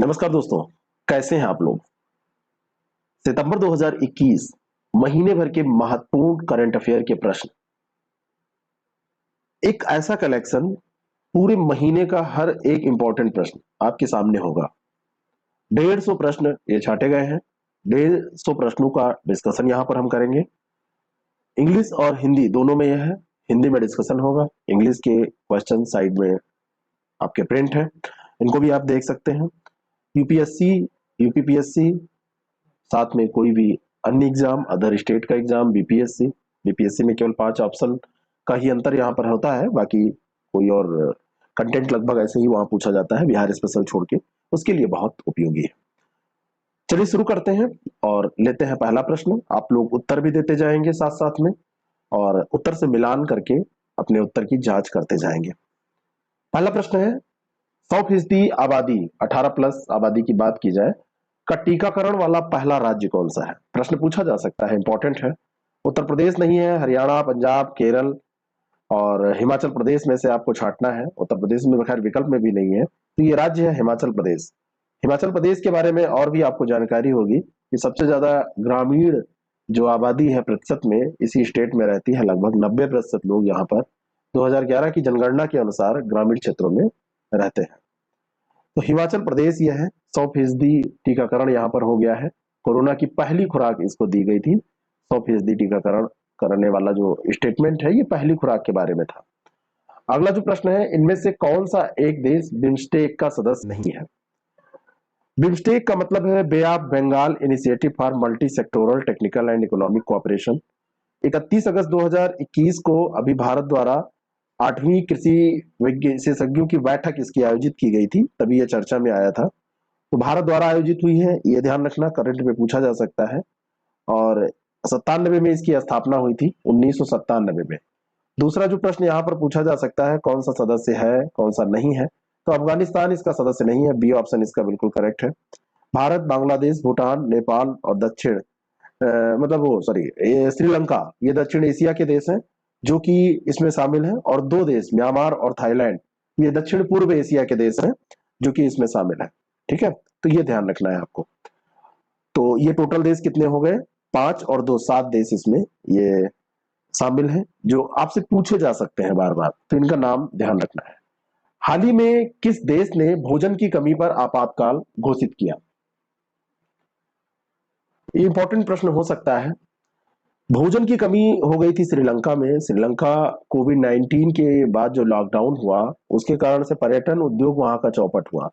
नमस्कार दोस्तों, कैसे हैं आप लोग। सितंबर 2021 महीने भर के महत्वपूर्ण करंट अफेयर के प्रश्न। एक ऐसा कलेक्शन, पूरे महीने का हर एक इंपॉर्टेंट प्रश्न आपके सामने होगा। 150 प्रश्न ये छांटे गए हैं। 150 प्रश्नों का डिस्कशन यहाँ पर हम करेंगे। इंग्लिश और हिंदी दोनों में यह है। हिंदी में डिस्कशन होगा, इंग्लिश के क्वेश्चन साइड में आपके प्रिंट है, इनको भी आप देख सकते हैं। यूपीएससी, यूपीपीएससी, साथ में कोई भी अन्य एग्जाम, अदर स्टेट का एग्जाम, बीपीएससी। बीपीएससी में केवल 5 ऑप्शन का ही अंतर यहाँ पर होता है, बाकी कोई और कंटेंट लगभग ऐसे ही वहां पूछा जाता है, बिहार स्पेशल छोड़ के। उसके लिए बहुत उपयोगी है। चलिए शुरू करते हैं और लेते हैं पहला प्रश्न। आप लोग उत्तर भी देते जाएंगे साथ साथ में, और उत्तर से मिलान करके अपने उत्तर की जांच करते जाएंगे। पहला प्रश्न है, 100% आबादी, 18 प्लस आबादी की बात की जाए, का टीकाकरण वाला पहला राज्य कौन सा है। प्रश्न पूछा जा सकता है, इंपॉर्टेंट है। उत्तर प्रदेश नहीं है, हरियाणा, पंजाब, केरल और हिमाचल प्रदेश में से आपको छांटना है। उत्तर प्रदेश में खैर विकल्प में भी नहीं है, तो ये राज्य है हिमाचल प्रदेश। हिमाचल प्रदेश के बारे में और भी आपको जानकारी होगी कि सबसे ज्यादा ग्रामीण जो आबादी है प्रतिशत में इसी स्टेट में रहती है, लगभग 90% लोग यहाँ पर 2011 की जनगणना के अनुसार ग्रामीण क्षेत्रों में रहते हैं। तो हिमाचल प्रदेश यह है। 100% टीकाकरण यहाँ पर हो गया है। कोरोना की पहली खुराक इसको दी गई थी। 100% टीकाकरण करने वाला जो स्टेटमेंट है, ये पहली खुराक के बारे में था। अगला जो प्रश्न है, इनमें से कौन सा एक देश बिम्स्टेक का सदस्य नहीं है। बिम्स्टेक का मतलब है bay of Bengal initiative for multi sectoral technical and economic cooperation. 31 अगस्त 2021 को अभी भारत द्वारा 8वीं कृषि विशेषज्ञों की बैठक इसकी आयोजित की गई थी, तभी यह चर्चा में आया था। तो भारत द्वारा आयोजित हुई है, ये ध्यान रखना, करंट में पूछा जा सकता है। और 97 में इसकी स्थापना हुई थी, 1997 में। दूसरा जो प्रश्न यहाँ पर पूछा जा सकता है, कौन सा सदस्य है कौन सा नहीं है, तो अफगानिस्तान इसका सदस्य नहीं है। बी ऑप्शन इसका बिल्कुल करेक्ट है। भारत, बांग्लादेश, भूटान, नेपाल और दक्षिण मतलब वो सॉरी श्रीलंका, ये दक्षिण एशिया के देश हैं जो कि इसमें शामिल हैं। और 2 देश म्यांमार और थाईलैंड, ये दक्षिण पूर्व एशिया के देश हैं जो कि इसमें शामिल है। ठीक है, तो ये ध्यान रखना है आपको। तो ये टोटल देश कितने हो गए, 5 और 2, 7 देश इसमें ये शामिल हैं जो आपसे पूछे जा सकते हैं बार बार, तो इनका नाम ध्यान रखना है। हाल ही में किस देश ने भोजन की कमी पर आपातकाल घोषित किया। ये इंपॉर्टेंट प्रश्न हो सकता है। भोजन की कमी हो गई थी श्रीलंका में। श्रीलंका कोविड-19 के बाद जो लॉकडाउन हुआ, उसके कारण से पर्यटन उद्योग वहां का चौपट हुआ।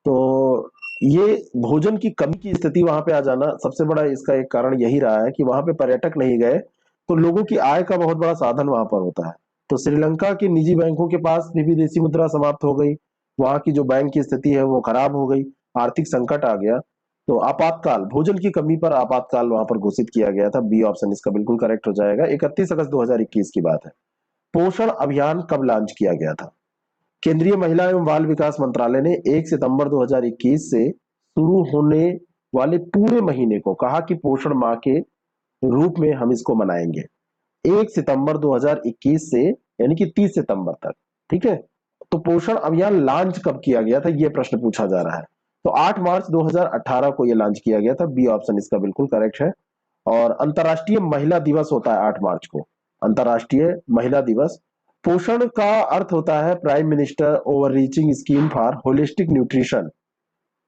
तो ये भोजन की कमी की स्थिति वहां पे आ जाना, सबसे बड़ा इसका एक कारण यही रहा है कि वहां पे पर्यटक नहीं गए, तो लोगों की आय का बहुत बड़ा साधन वहां पर होता है। तो श्रीलंका के निजी बैंकों के पास भी विदेशी मुद्रा समाप्त हो गई, वहां की जो बैंक की स्थिति है वो खराब हो गई, आर्थिक संकट आ गया। तो आपातकाल, भोजन की कमी पर आपातकाल वहां पर घोषित किया गया था। बी ऑप्शन इसका बिल्कुल करेक्ट हो जाएगा। 31 अगस्त 2021 की बात है। पोषण अभियान कब लॉन्च किया गया था। केंद्रीय महिला एवं बाल विकास मंत्रालय ने 1 सितंबर 2021 से शुरू होने वाले पूरे महीने को कहा कि पोषण माह के रूप में हम इसको मनाएंगे। 1 सितंबर 2021 से यानी कि 30 सितंबर तक। ठीक है, तो पोषण अभियान लॉन्च कब किया गया था, यह प्रश्न पूछा जा रहा है। तो 8 मार्च 2018 को यह लॉन्च किया गया था। बी ऑप्शन इसका बिल्कुल करेक्ट है। और अंतर्राष्ट्रीय महिला दिवस होता है 8 मार्च को, अंतर्राष्ट्रीय महिला दिवस। पोषण का अर्थ होता है prime minister over reaching scheme for holistic nutrition.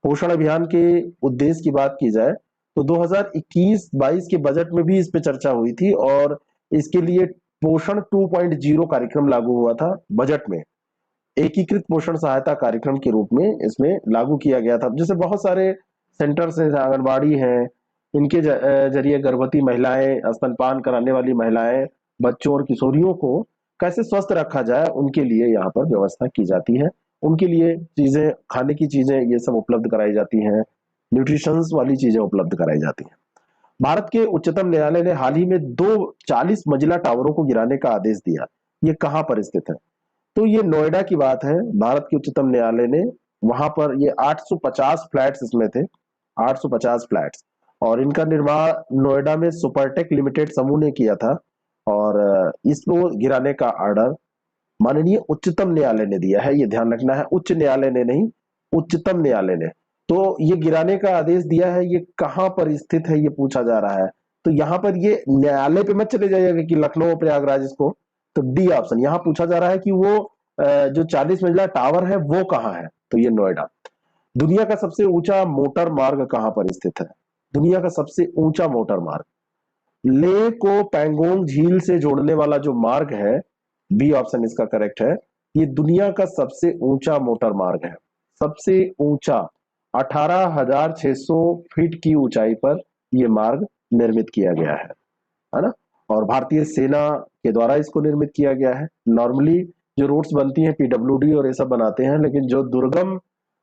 पोषण अभियान के उद्देश्य की बात की जाए तो 2021-22 के बजट में भी इस पे चर्चा हुई थी, और इसके लिए पोषण 2.0 कार्यक्रम लागू हुआ था बजट में। एकीकृत पोषण सहायता कार्यक्रम के रूप में इसमें लागू किया गया था। जैसे बहुत सारे सेंटर्स हैं, आंगनबाड़ी हैं, इनके जरिए गर्भवती महिलाएं, स्तनपान कराने वाली महिलाएं, बच्चों और किशोरियों को कैसे स्वस्थ रखा जाए, उनके लिए यहाँ पर व्यवस्था की जाती है। उनके लिए चीजें, खाने की चीजें, ये सब उपलब्ध कराई जाती हैं, न्यूट्रिशंस वाली चीजें उपलब्ध कराई जाती हैं। भारत के उच्चतम न्यायालय ने हाल ही में 2 40 मंजिला टावरों को गिराने का आदेश दिया। ये कहाँ पर स्थित है, तो ये नोएडा की बात है। भारत के उच्चतम न्यायालय ने वहां पर ये 850 फ्लैट्स इसमें थे, 850 फ्लैट्स, और इनका निर्माण नोएडा में सुपरटेक लिमिटेड समूह ने किया था। और इसको गिराने का ऑर्डर माननीय उच्चतम न्यायालय ने दिया है, ये ध्यान रखना है। उच्च न्यायालय ने नहीं, उच्चतम न्यायालय ने। तो ये गिराने का आदेश दिया है, ये कहां पर स्थित है ये पूछा जा रहा है। तो यहां पर ये न्यायालय पे मत चले जाइएगा कि लखनऊ प्रयागराज इसको, तो डी ऑप्शन यहां पूछा जा रहा है कि वो जो 40 मंजिला टावर है वो कहाँ है, तो ये नोएडा। दुनिया का सबसे ऊंचा मोटर मार्ग कहां पर स्थित है? दुनिया का सबसे ऊंचा मोटर मार्ग, लेह को पैंगोंग झील से जोड़ने वाला जो मार्ग है, बी ऑप्शन इसका करेक्ट है। ये दुनिया का सबसे ऊंचा मोटर मार्ग है, सबसे ऊंचा 18,600 फीट की ऊंचाई पर यह मार्ग निर्मित किया गया है ना। और भारतीय सेना के द्वारा इसको निर्मित किया गया है। नॉर्मली जो रोड्स बनती हैं पीडब्ल्यूडी और ये सब बनाते हैं, लेकिन जो दुर्गम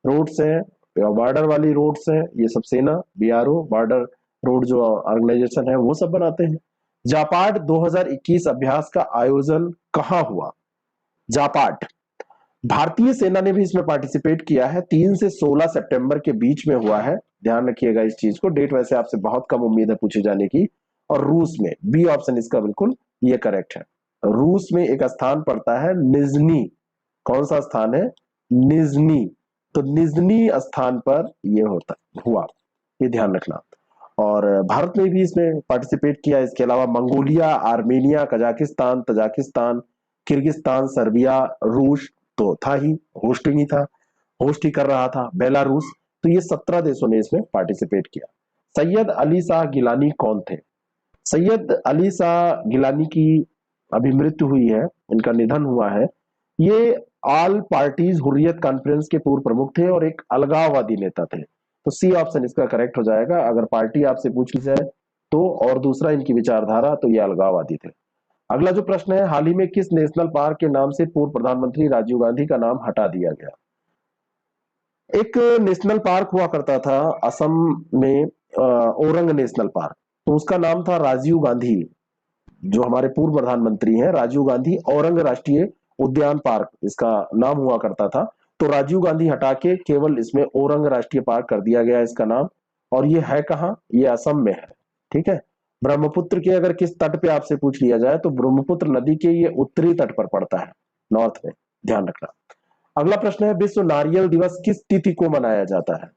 रोड्स हैं या बॉर्डर वाली रोड्स हैं ये सब सेना, बीआरओ, बॉर्डर रोड जो ऑर्गेनाइजेशन है वो सब बनाते हैं। जापाट 2021 अभ्यास का आयोजन कहां हुआ? जापाट, भारतीय सेना ने भी इसमें पार्टिसिपेट किया है, 3 से 16 सितंबर के बीच में हुआ है। ध्यान रखिएगा इस चीज को, डेट वैसे आपसे बहुत कम उम्मीद है पूछे जाने की। और रूस में, बी ऑप्शन इसका बिल्कुल ये करेक्ट है। रूस में एक स्थान पड़ता है निजनी, कौन सा स्थान है? निजनी। तो निजनी स्थान पर यह होता हुआ, ये ध्यान रखना। और भारत ने भी इसमें पार्टिसिपेट किया। इसके अलावा Mongolia, Armenia, Kazakhstan, Tajikistan, Kyrgyzstan, Serbia, रूस तो था ही, होस्टिंग ही था, होस्ट ही कर रहा था, बेलारूस। तो ये 17 देशों ने इसमें पार्टिसिपेट किया। सैयद अली शाह गिलानी कौन थे? सैयद अली शाह गिलानी की अभी मृत्यु हुई है, इनका निधन हुआ है। ये ऑल पार्टीज हुर्रियत कॉन्फ्रेंस के पूर्व प्रमुख थे और एक अलगाववादी नेता थे। तो सी ऑप्शन इसका करेक्ट हो जाएगा अगर पार्टी आपसे पूछ ली जाए तो, और दूसरा इनकी विचारधारा, तो ये अलगाववादी थे। अगला जो प्रश्न है, हाल ही में किस नेशनल पार्क के नाम से पूर्व प्रधानमंत्री राजीव गांधी का नाम हटा दिया गया? एक नेशनल पार्क हुआ करता था असम में, ओरंग नेशनल पार्क, तो उसका नाम था राजीव गांधी। जो हमारे पूर्व प्रधानमंत्री हैं राजीव गांधी, औरंग राष्ट्रीय उद्यान पार्क इसका नाम हुआ करता था। तो राजीव गांधी हटा के केवल इसमें औरंग राष्ट्रीय पार्क कर दिया गया इसका नाम। और ये है कहाँ? ये असम में है। ठीक है। ब्रह्मपुत्र के अगर किस तट पे आपसे पूछ लिया जाए तो ब्रह्मपुत्र नदी के ये उत्तरी तट पर पड़ता है, नॉर्थ में, ध्यान रखना। अगला प्रश्न है, विश्व नारियल दिवस किस तिथि को मनाया जाता है?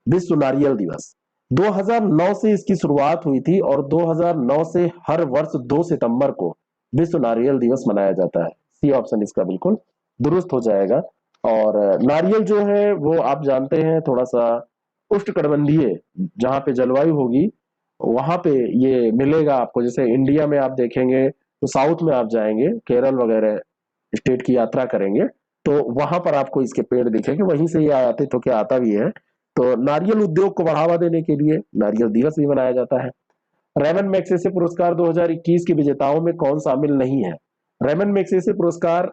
विश्व नारियल दिवस 2009 से इसकी शुरुआत हुई थी और 2009 से हर वर्ष 2 सितंबर को विश्व नारियल दिवस मनाया जाता है। सी ऑप्शन इसका बिल्कुल दुरुस्त हो जाएगा। और नारियल जो है वो आप जानते हैं थोड़ा सा उष्णकटिबंधीय, जहां पे जलवायु होगी वहां पे ये मिलेगा आपको। जैसे इंडिया में आप देखेंगे तो साउथ में आप जाएंगे, केरल वगैरह स्टेट की यात्रा करेंगे तो वहां पर आपको इसके पेड़ दिखेंगे, वहीं से ये आयातित होकर आता भी है। तो नारियल उद्योग को बढ़ावा देने के लिए नारियल दिवस भी मनाया जाता है। रेमन मैग्सेसे पुरस्कार 2021 के विजेताओं में कौन शामिल नहीं है? रेमन मैग्सेसे पुरस्कार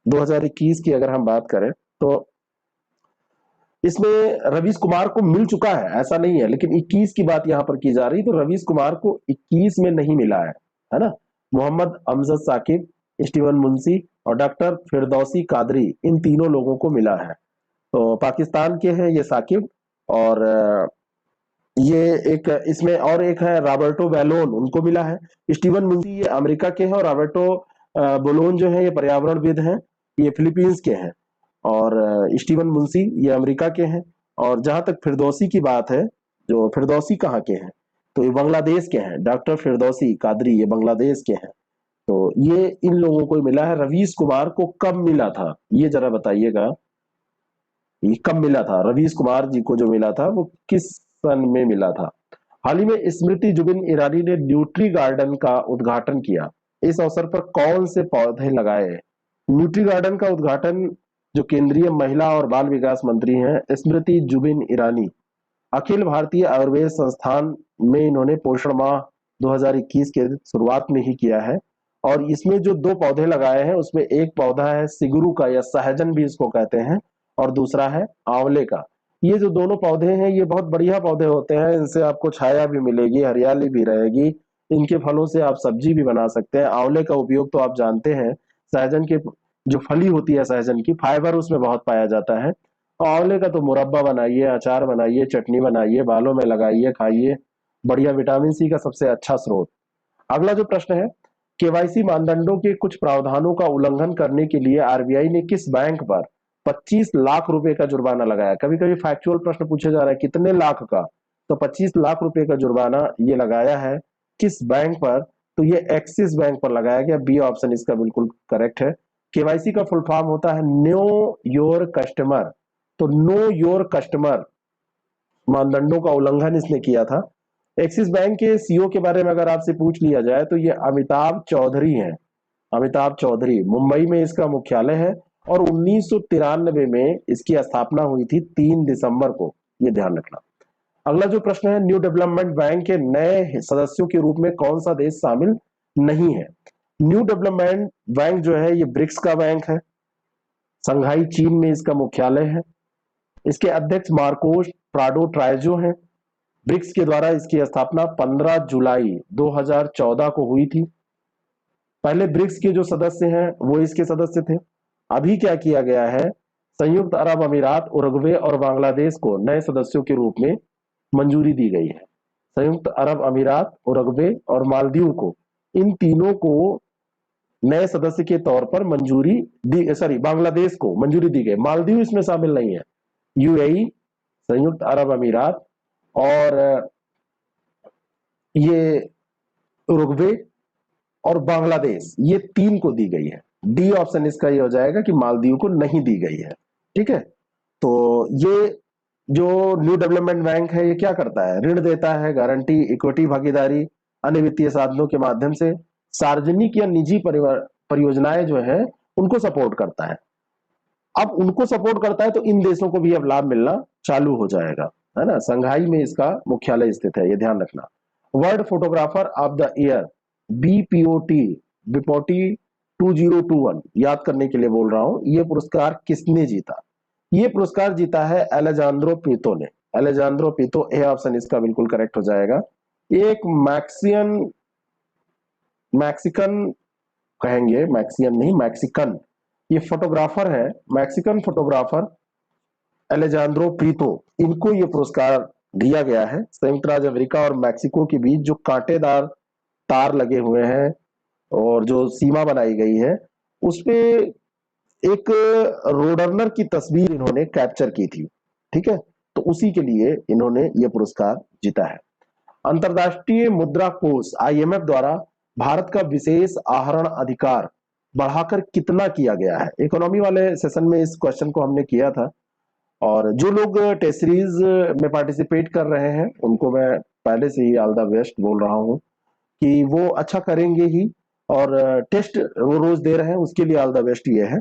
2021 की अगर हम बात करें तो इसमें रवीश कुमार को मिल चुका है, ऐसा नहीं है, लेकिन 21 की बात यहां पर की जा रही, तो रवीश कुमार को 21 में नहीं मिला है ना। मोहम्मद अमजद साकिब, स्टीवन मुंशी और डॉक्टर फिरदौसी कादरी, इन तीनों लोगों को मिला है। तो पाकिस्तान के हैं ये साकिब, और ये एक इसमें और एक है रॉबर्टो बैलोन, उनको मिला है। स्टीवन मुंशी ये अमेरिका के हैं और रॉबर्टो बोलोन जो है ये पर्यावरणविद हैं, ये फिलीपींस के हैं। और स्टीवन मुंशी ये अमेरिका के हैं। और जहां तक फिरदौसी की बात है, जो फिरदौसी कहाँ के हैं, तो ये बांग्लादेश के हैं। डॉक्टर फिरदौसी कादरी ये बांग्लादेश के हैं। तो ये इन लोगों को मिला है। रवीश कुमार को कब मिला था ये जरा बताइएगा, ये कब मिला था? रवीश कुमार जी को जो मिला था वो किस सन में मिला था? हाल ही में स्मृति जुबिन ईरानी ने न्यूट्री गार्डन का उद्घाटन किया, इस अवसर पर कौन से पौधे लगाए? न्यूट्री गार्डन का उद्घाटन जो केंद्रीय महिला और बाल विकास मंत्री हैं स्मृति जुबिन ईरानी, अखिल भारतीय आयुर्वेद संस्थान में इन्होंने पोषण माह 2021 के शुरुआत में ही किया है। और इसमें जो 2 पौधे लगाए हैं उसमें एक पौधा है सिगुरु का या सहजन भी इसको कहते हैं, और दूसरा है आंवले का। ये जो दोनों पौधे हैं ये बहुत बढ़िया पौधे होते हैं, इनसे आपको छाया भी मिलेगी, हरियाली भी रहेगी, इनके फलों से आप सब्जी भी बना सकते हैं। आंवले का उपयोग तो आप जानते हैं, सहजन के जो फली होती है सहजन की, फाइबर उसमें बहुत पाया जाता है। आंवले का तो मुरब्बा बनाइए, अचार बनाइए, चटनी बनाइए, बालों में लगाइए, खाइए, बढ़िया, विटामिन सी का सबसे अच्छा स्रोत। अगला जो प्रश्न है, केवाईसी मानदंडों के कुछ प्रावधानों का उल्लंघन करने के लिए आरबीआई ने किस बैंक पर 25 लाख रुपए का जुर्माना लगाया। कभी कभी फैक्चुअल प्रश्न पूछा जा रहा है कितने लाख का, तो 25 लाख रुपए का जुर्माना ये लगाया है किस बैंक पर, तो ये एक्सिस बैंक पर लगाया गया। बी ऑप्शन इसका बिल्कुल करेक्ट है। केवाईसी का फुल फॉर्म होता है नो योर कस्टमर, तो नो योर कस्टमर मानदंडों का उल्लंघन इसने किया था। एक्सिस बैंक के सीईओ के बारे में अगर आपसे पूछ लिया जाए तो ये अमिताभ चौधरी हैं। अमिताभ चौधरी, मुंबई में इसका मुख्यालय है और 1993 में इसकी स्थापना हुई थी 3 दिसंबर को, ये ध्यान रखना। अगला जो प्रश्न है, न्यू डेवलपमेंट बैंक के नए सदस्यों के रूप में कौन सा देश शामिल नहीं है। न्यू डेवलपमेंट बैंक जो है ये ब्रिक्स का बैंक है, संघाई चीन में इसका मुख्यालय है, इसके अध्यक्ष मार्कोस प्राडो ट्राइजो हैं। ब्रिक्स के द्वारा इसकी स्थापना 15 जुलाई 2014 को हुई थी। पहले ब्रिक्स के जो सदस्य हैं वो इसके सदस्य थे। अभी क्या किया गया है, संयुक्त अरब अमीरात, उरुग्वे और बांग्लादेश को नए सदस्यों के रूप में मंजूरी दी गई है। संयुक्त अरब अमीरात, उरुग्वे और मालदीव को, इन तीनों को नए सदस्य के तौर पर मंजूरी दी, सॉरी बांग्लादेश को मंजूरी दी गई, मालदीव इसमें शामिल नहीं है। यूएई, संयुक्त अरब अमीरात और ये उरुग्वे और बांग्लादेश, ये 3 को दी गई है। डी ऑप्शन इसका ये हो जाएगा कि मालदीव को नहीं दी गई है। ठीक है, तो ये जो न्यू डेवलपमेंट बैंक है ये क्या करता है, ऋण देता है, गारंटी, इक्विटी भागीदारी, अन्य वित्तीय साधनों के माध्यम से सार्वजनिक या निजी परियोजनाएं जो है उनको सपोर्ट करता है। अब उनको सपोर्ट करता है तो इन देशों को भी अब लाभ मिलना चालू हो जाएगा, है ना। संघाई में इसका मुख्यालय स्थित है, ये ध्यान रखना। World photographer of the year, BPOT, BPOTY 2021, याद करने के लिए बोल रहा हूं, ये पुरस्कार किसने जीता। ये पुरस्कार जीता है एलेजांद्रो पीतो ने। एलेजांद्रो पीतो, ए ऑप्शन इसका बिल्कुल करेक्ट हो जाएगा। एक मैक्सिकन कहेंगे, मैक्सियन नहीं, मैक्सिकन, ये फोटोग्राफर है, मैक्सिकन फोटोग्राफर एलेजांद्रो पीतो, इनको ये पुरस्कार दिया गया है। संयुक्त राज्य अमेरिका और मैक्सिको के बीच जो कांटेदार तार लगे हुए हैं और जो सीमा बनाई गई है उसपे एक रोडरनर की तस्वीर इन्होंने कैप्चर की थी। ठीक है, तो उसी के लिए इन्होंने ये पुरस्कार जीता है। अंतरराष्ट्रीय मुद्रा कोष आईएमएफ द्वारा भारत का विशेष आहरण अधिकार बढ़ाकर कितना किया गया है। इकोनॉमी वाले सेशन में इस क्वेश्चन को हमने किया था और जो लोग टेस्ट सीरीज में पार्टिसिपेट कर रहे हैं उनको मैं पहले से ही ऑल द बेस्ट बोल रहा हूं कि वो अच्छा करेंगे ही, और टेस्ट वो रोज दे रहे हैं उसके लिए ऑल द बेस्ट ये है।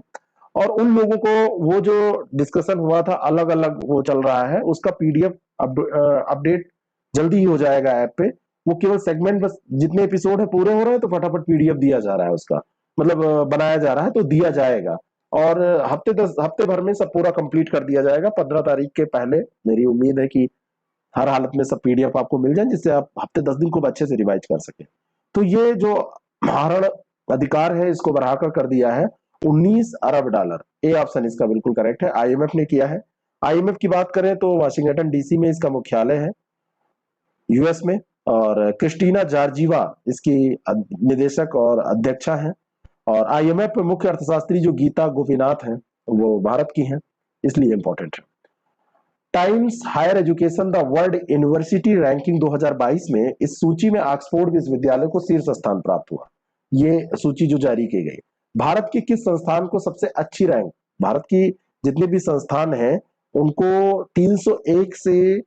और उन लोगों को वो जो डिस्कशन हुआ था अलग अलग वो चल रहा है, उसका पीडीएफ अपडेट जल्दी ही हो जाएगा ऐप पे। वो केवल सेगमेंट, बस जितने एपिसोड है पूरे हो रहे हैं तो फटाफट पीडीएफ दिया जा रहा है उसका, मतलब बनाया जा रहा है तो दिया जाएगा। और हफ्ते भर में सब पूरा कंप्लीट कर दिया जाएगा। 15 तारीख के पहले मेरी उम्मीद है कि हर हालत में सब पीडीएफ आपको मिल जाए, जिससे आप हफ्ते 10 दिन को अच्छे से रिवाइज कर सके। तो ये जो आहरण अधिकार है इसको बढ़ाकर कर दिया है 19 अरब डॉलर। ए ऑप्शन इसका बिल्कुल करेक्ट है, आईएमएफ ने किया है। आईएमएफ की बात करें तो वाशिंगटन डीसी में इसका मुख्यालय है, यूएस में, और क्रिस्टीना जॉर्जिवा इसकी निदेशक और अध्यक्षा हैं। और आईएमएफ में मुख्य अर्थशास्त्री जो गीता गोपीनाथ हैं वो भारत की हैं, इसलिए इंपॉर्टेंट है। Times Higher Education the World University Ranking 2022 में इस सूची में ऑक्सफोर्ड विश्वविद्यालय को शीर्ष स्थान प्राप्त हुआ। ये सूची जो जारी की गई, भारत के किस संस्थान को सबसे अच्छी रैंक, भारत की जितने भी संस्थान हैं उनको 301 से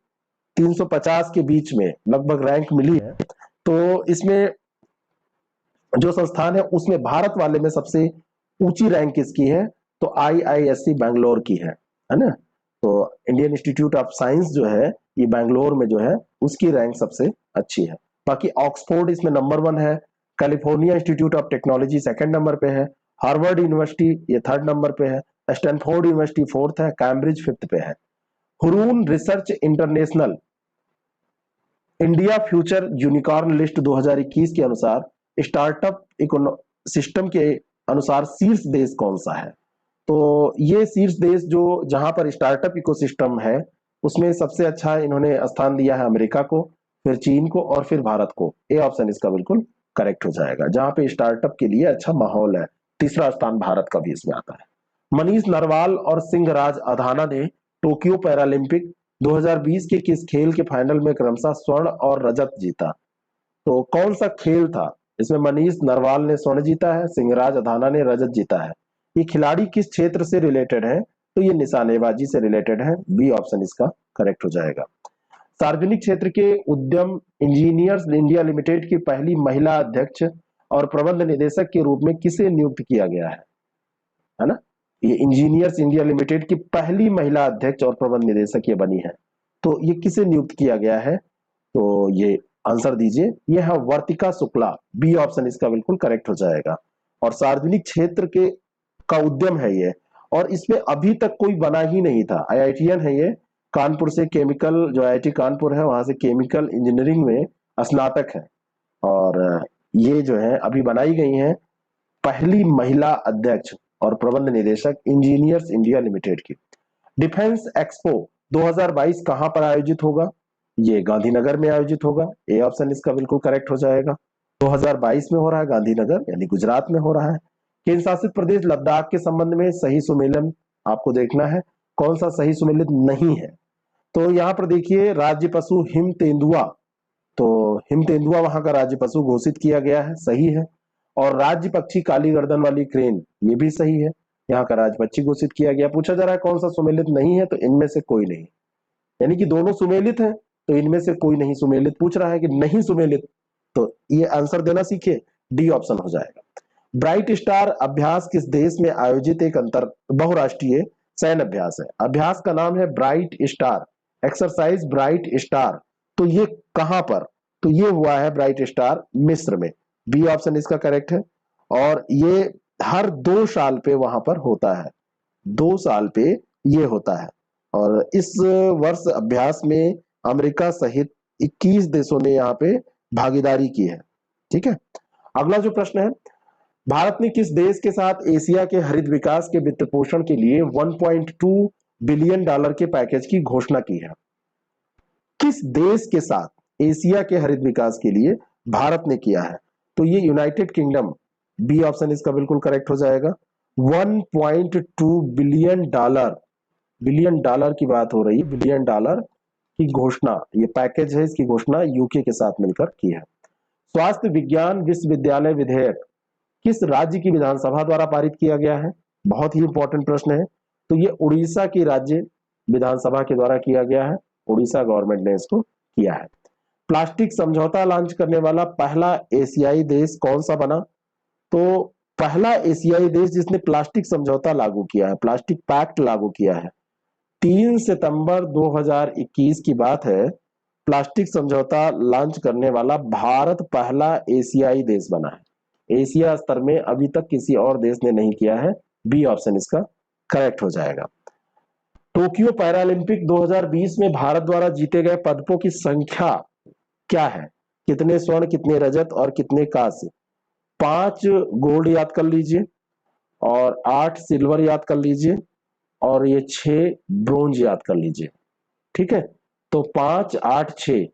350 के बीच में लगभग रैंक मिली है। तो इसमें जो संस्थान है उसमें भारत वाले में सबसे ऊंची रैंक किसकी है, तो आईआईएससी बैंगलोर की है ना। तो इंडियन इंस्टीट्यूट ऑफ साइंस जो है ये बैंगलोर में जो है उसकी रैंक सबसे अच्छी है। बाकी ऑक्सफोर्ड इसमें नंबर 1 है, California institute of technology second number पे है, हार्वर्ड यूनिवर्सिटी ये 3rd नंबर पे है, स्टैनफोर्ड यूनिवर्सिटी 4th है, कैम्ब्रिज 5th पे है। Hurun research international India future unicorn list 2021 के अनुसार स्टार्टअप सिस्टम के अनुसार शीर्ष देश कौन सा है। तो ये शीर्ष देश जो जहां पर स्टार्टअप इकोसिस्टम है उसमें सबसे अच्छा इन्होंने स्थान दिया है अमेरिका को, फिर चीन को और फिर भारत को। ए ऑप्शन इसका बिल्कुल करेक्ट हो जाएगा, जहां पे स्टार्टअप के लिए अच्छा माहौल है। तीसरा स्थान भारत का भी इसमें आता है। मनीष नरवाल और सिंहराज अधाना ने टोक्यो पैरालंपिक 2020 के किस खेल के फाइनल में क्रमशः स्वर्ण और रजत जीता? तो कौन सा खेल था? इसमें मनीष नरवाल ने स्वर्ण जीता है, सिंहराज अधाना ने रजत जीता है। ये खिलाड़ी किस क्षेत्र से रिलेटेड है? तो ये निशानेबाजी से रिलेटेड है। बी ऑप्शन इसका करेक्ट हो जाएगा। सार्वजनिक क्षेत्र के उद्यम इंजीनियर्स इंडिया लिमिटेड की पहली महिला अध्यक्ष और प्रबंध निदेशक के रूप में किसे नियुक्त किया गया है ना? ये इंजीनियर्स इंडिया लिमिटेड की पहली महिला अध्यक्ष और प्रबंध निदेशक ये बनी है। तो ये किसे नियुक्त किया गया है? तो ये आंसर दीजिए, यह है वर्तिका शुक्ला। बी ऑप्शन इसका बिल्कुल करेक्ट हो जाएगा। और सार्वजनिक क्षेत्र के का उद्यम है ये, और इसमें अभी तक कोई बना ही नहीं था। आईआईटीएन है ये, कानपुर से केमिकल, जो आईआईटी कानपुर है वहां से केमिकल इंजीनियरिंग में स्नातक है, और ये जो है अभी बनाई गई है पहली महिला अध्यक्ष और प्रबंध निदेशक इंजीनियर्स इंडिया लिमिटेड की। डिफेंस एक्सपो 2022 कहां पर आयोजित होगा? ये गांधीनगर में आयोजित होगा। ए ऑप्शन इसका बिल्कुल करेक्ट हो जाएगा। 2022 में हो रहा है, गांधीनगर यानी गुजरात में हो रहा है। केंद्र शासित प्रदेश लद्दाख के संबंध में सही सुमेलन आपको देखना है, कौन सा सही सुमेलित नहीं है। तो यहाँ पर देखिए, राज्य पशु हिम तेंदुआ, तो हिम तेंदुआ वहां का राज्य पशु घोषित किया गया है, सही है। और राज्य पक्षी काली गर्दन वाली क्रेन, ये भी सही है, यहाँ का राज्य पक्षी घोषित किया गया। पूछा जा रहा है कौन सा सुमेलित नहीं है, तो इनमें से कोई नहीं, यानी कि दोनों सुमेलित है, तो इनमें से कोई नहीं सुमेलित। पूछ रहा है कि नहीं सुमेलित, तो ये आंसर देना सीखिए, डी ऑप्शन हो जाएगा। ब्राइट स्टार अभ्यास किस देश में आयोजित एक अंतर बहुराष्ट्रीय सैन्य अभ्यास है? अभ्यास का नाम है bright star, exercise bright star. तो ये कहां पर? तो ये हुआ है ब्राइट स्टार मिस्र में। बी ऑप्शन इसका करेक्ट है। और ये हर 2 साल पे वहां पर होता है, 2 साल पे ये होता है। और इस वर्ष अभ्यास में अमेरिका सहित 21 देशों ने यहाँ पे भागीदारी की है। ठीक है, अगला जो प्रश्न है, भारत ने किस देश के साथ एशिया के हरित विकास के वित्त पोषण के लिए 1.2 बिलियन डॉलर के पैकेज की घोषणा की है? किस देश के साथ एशिया के हरित विकास के लिए भारत ने किया है? तो ये यूनाइटेड किंगडम। बी ऑप्शन इसका बिल्कुल करेक्ट हो जाएगा। 1.2 बिलियन डॉलर, बिलियन डॉलर की बात हो रही है, बिलियन डॉलर की घोषणा, ये पैकेज है, इसकी घोषणा यूके के साथ मिलकर की है। स्वास्थ्य विज्ञान विश्वविद्यालय विधेयक किस राज्य की विधानसभा द्वारा पारित किया गया है? बहुत ही इंपॉर्टेंट प्रश्न है। तो ये उड़ीसा की राज्य विधानसभा के द्वारा किया गया है, उड़ीसा गवर्नमेंट ने इसको किया है। प्लास्टिक समझौता लॉन्च करने वाला पहला एशियाई देश कौन सा बना? तो पहला एशियाई देश जिसने प्लास्टिक समझौता लागू किया है, प्लास्टिक पैक्ट लागू किया है, 3 सितंबर 2021 की बात है। प्लास्टिक समझौता लॉन्च करने वाला भारत पहला एशियाई देश बना है। एशिया स्तर में अभी तक किसी और देश ने नहीं किया है। बी ऑप्शन इसका करेक्ट हो जाएगा। टोक्यो पैरालंपिक 2020 में भारत द्वारा जीते गए पदकों की संख्या क्या है? कितने स्वर्ण, कितने रजत और कितने कांस्य? 5 गोल्ड याद कर लीजिए, और 8 सिल्वर याद कर लीजिए, और ये 6 ब्रोंज याद कर लीजिए। ठीक है, तो 5 8 6,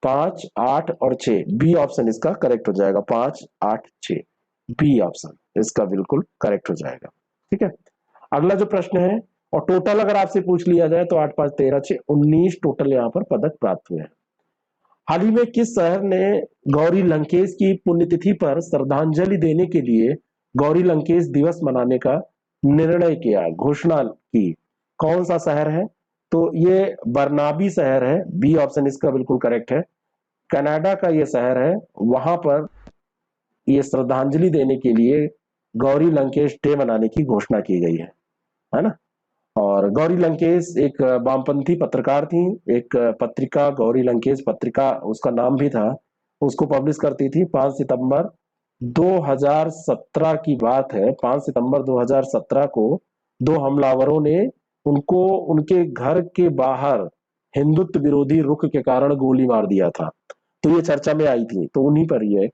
5 8 और 6, बी ऑप्शन इसका करेक्ट हो जाएगा। 5 8 6, बी ऑप्शन इसका बिल्कुल करेक्ट हो जाएगा। ठीक है, अगला जो प्रश्न है, और टोटल अगर आपसे पूछ लिया जाए तो 8 5 13 6 19 टोटल यहाँ पर पदक प्राप्त हुए हैं। हाल ही में किस शहर ने गौरी लंकेश की पुण्यतिथि पर श्रद्धांजलि देने के लिए गौरी लंकेश दिवस मनाने का निर्णय किया, घोषणा की? कौन सा शहर है? तो ये बरनाबी शहर है। बी ऑप्शन इसका बिल्कुल करेक्ट है। कनाडा का ये शहर है, वहां पर ये श्रद्धांजलि देने के लिए गौरी लंकेश डे मनाने की घोषणा की गई है ना? और गौरी लंकेश एक वामपंथी पत्रकार थी, एक पत्रिका गौरी लंकेश पत्रिका उसका नाम भी था, उसको पब्लिश करती थी। 5 सितंबर 2017 की बात है। 5 सितंबर 2017 को 2 हमलावरों ने उनको उनके घर के बाहर हिंदुत्व विरोधी रुख के कारण गोली मार दिया था। तो ये चर्चा में आई थी, तो उन्हीं पर ये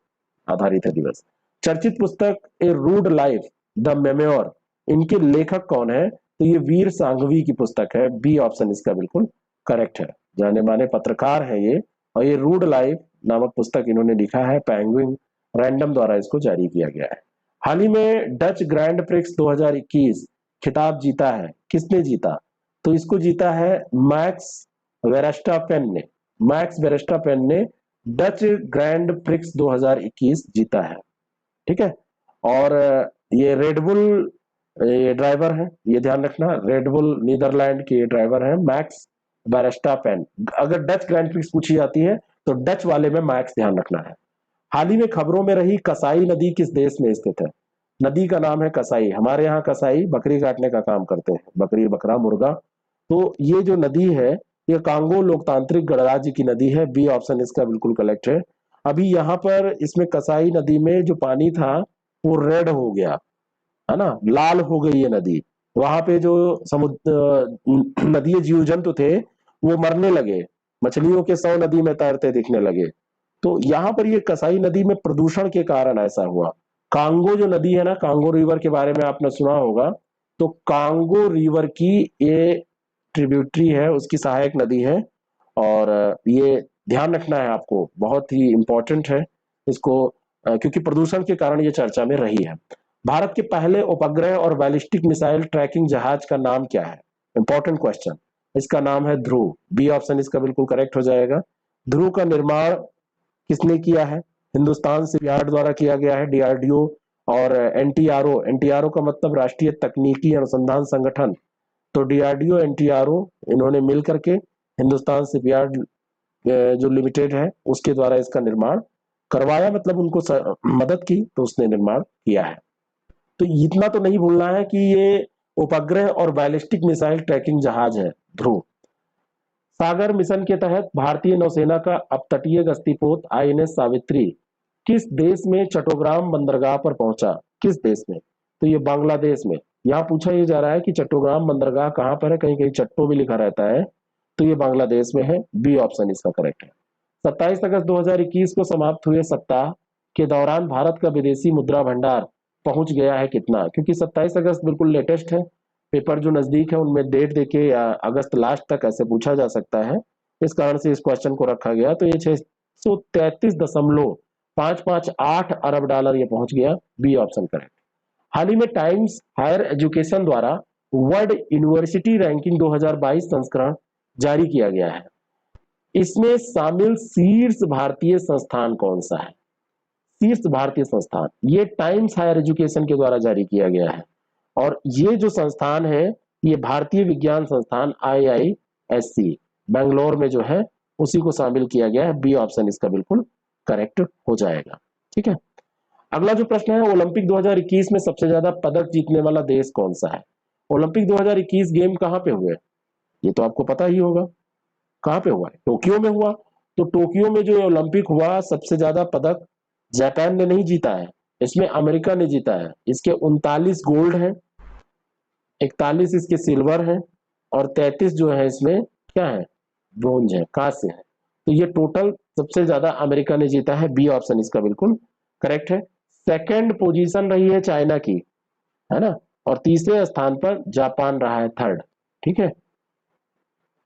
आधारित है दिवस। चर्चित पुस्तक ए रूड लाइफ द मेमोर, इनके लेखक कौन है? तो ये वीर सांघवी की पुस्तक है। बी ऑप्शन इसका बिल्कुल करेक्ट है। जाने माने पत्रकार है ये, और ये रूड लाइफ नामक पुस्तक इन्होंने लिखा है। पेंगुइन रैंडम द्वारा इसको जारी किया गया है। हाल ही में डच ग्रैंड प्रिक्स 2021 खिताब जीता है, किसने जीता? तो इसको जीता है मैक्स वेरस्टापेन ने। मैक्स वेरस्टापेन ने डच ग्रैंड प्रिक्स 2021 जीता है, ठीक है। और ये रेडबुल ये ड्राइवर है, ये ध्यान रखना, रेडबुल नीदरलैंड के ये ड्राइवर है मैक्स वेरस्टापेन। अगर डच ग्रैंड प्रिक्स पूछी जाती है तो डच वाले में मैक्स ध्यान रखना है। हाल ही में खबरों में रही कसाई नदी किस देश में स्थित है? नदी का नाम है कसाई। हमारे यहाँ कसाई बकरी काटने का काम करते हैं, बकरी, बकरा, मुर्गा। तो ये जो नदी है ये कांगो लोकतांत्रिक गणराज्य की नदी है। बी ऑप्शन इसका बिल्कुल करेक्ट है। अभी यहाँ पर इसमें कसाई नदी में जो पानी था वो रेड हो गया, है ना, लाल हो गई ये नदी। वहां पे जो समुद्र नदीय जीव जंतु थे वो मरने लगे, मछलियों के 100 नदी में तैरते दिखने लगे। तो यहाँ पर ये कसाई नदी में प्रदूषण के कारण ऐसा हुआ। कांगो जो नदी है ना, कांगो रिवर के बारे में आपने सुना होगा। तो कांगो रिवर की ये ट्रिब्यूटरी है, उसकी सहायक नदी है। और ये ध्यान रखना है आपको, बहुत ही इंपॉर्टेंट है इसको, क्योंकि प्रदूषण के कारण ये चर्चा में रही है। भारत के पहले उपग्रह और बैलिस्टिक मिसाइल ट्रैकिंग जहाज का नाम क्या है? Important question. इसका नाम है ध्रुव। बी ऑप्शन इसका बिल्कुल करेक्ट हो जाएगा। ध्रुव का निर्माण किसने किया है? हिंदुस्तान शिपयार्ड द्वारा किया गया है, डीआरडीओ और एनटीआरओ। एनटीआरओ का मतलब राष्ट्रीय तकनीकी अनुसंधान संगठन। तो डीआरडीओ, एनटीआरओ, इन्होंने मिल करके हिंदुस्तान शिपयार्ड जो लिमिटेड है उसके द्वारा इसका निर्माण करवाया, मतलब उनको मदद की तो उसने निर्माण किया है। तो इतना तो नहीं भूलना है कि ये उपग्रह और बैलिस्टिक मिसाइल ट्रैकिंग जहाज है ध्रुव। सागर मिशन के तहत भारतीय नौसेना का अपतटीय गश्तीपोत आईएनएस सावित्री किस देश में चट्टोग्राम बंदरगाह पर पहुंचा? किस देश में? तो ये बांग्लादेश में। यहाँ पूछा ये जा रहा है कि चट्टोग्राम बंदरगाह कहाँ पर है, कहीं कहीं चट्टो भी लिखा रहता है, तो ये बांग्लादेश में है। बी ऑप्शन इसका करेक्ट है। 27 अगस्त 2021 को समाप्त हुए सप्ताह के दौरान भारत का विदेशी मुद्रा भंडार पहुंच गया है कितना? क्योंकि 27 अगस्त बिल्कुल लेटेस्ट है, पेपर जो नजदीक है उनमें डेट देके या अगस्त लास्ट तक ऐसे पूछा जा सकता है, इस कारण से इस क्वेश्चन को रखा गया। तो ये 633.558 अरब डॉलर ये पहुंच गया। B option correct. हाल ही में टाइम्स हायर एजुकेशन द्वारा वर्ल्ड यूनिवर्सिटी रैंकिंग 2022 संस्करण जारी किया गया है। इसमें शामिल शीर्ष भारतीय संस्थान कौन सा है? शीर्ष भारतीय संस्थान ये टाइम्स हायर एजुकेशन के द्वारा जारी किया गया है। और ये जो संस्थान है ये भारतीय विज्ञान संस्थान IISc बेंगलोर में जो है उसी को शामिल किया गया है। बी ऑप्शन इसका बिल्कुल करेक्ट हो जाएगा, ठीक है। अगला जो प्रश्न है, ओलंपिक 2021 में सबसे ज्यादा पदक जीतने वाला देश कौन सा है? ओलंपिक 2021 गेम कहाँ पे हुए? ये तो आपको पता ही होगा। कहाँ पे हुआ है? टोक्यो में हुआ। तो टोक्यो में जो ओलंपिक हुआ सबसे ज्यादा पदक जापान ने नहीं जीता है, इसमें अमेरिका ने जीता है। इसके 39 गोल्ड है, 41 इसके सिल्वर है और 33 जो है इसमें क्या है, ब्रोंज है, कांस्य है। तो ये टोटल सबसे ज्यादा अमेरिका ने जीता है। बी ऑप्शन इसका बिल्कुल करेक्ट है। सेकंड पोजीशन रही है चाइना की, है ना, और तीसरे स्थान पर जापान रहा है, थर्ड, ठीक है।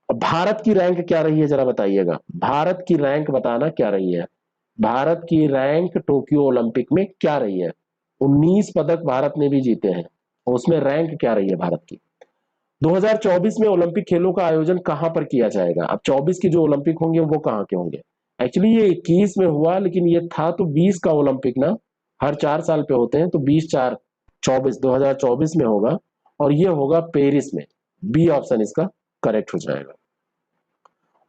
भारत की रैंक क्या रही है जरा बताइएगा, भारत की रैंक बताना क्या रही है। भारत की रैंक टोक्यो ओलंपिक में क्या रही है? 19 पदक भारत ने भी जीते हैं, उसमें रैंक क्या रही है भारत की? 2024 में ओलंपिक खेलों का आयोजन कहां पर किया जाएगा? अब 24 के जो ओलंपिक होंगे वो कहां के होंगे? एक्चुअली ये 21 में हुआ, लेकिन ये था तो 20 का ओलंपिक ना, हर 4 साल पे होते हैं, तो 20 2024 में होगा और ये होगा पेरिस में। बी ऑप्शन इसका करेक्ट हो जाएगा।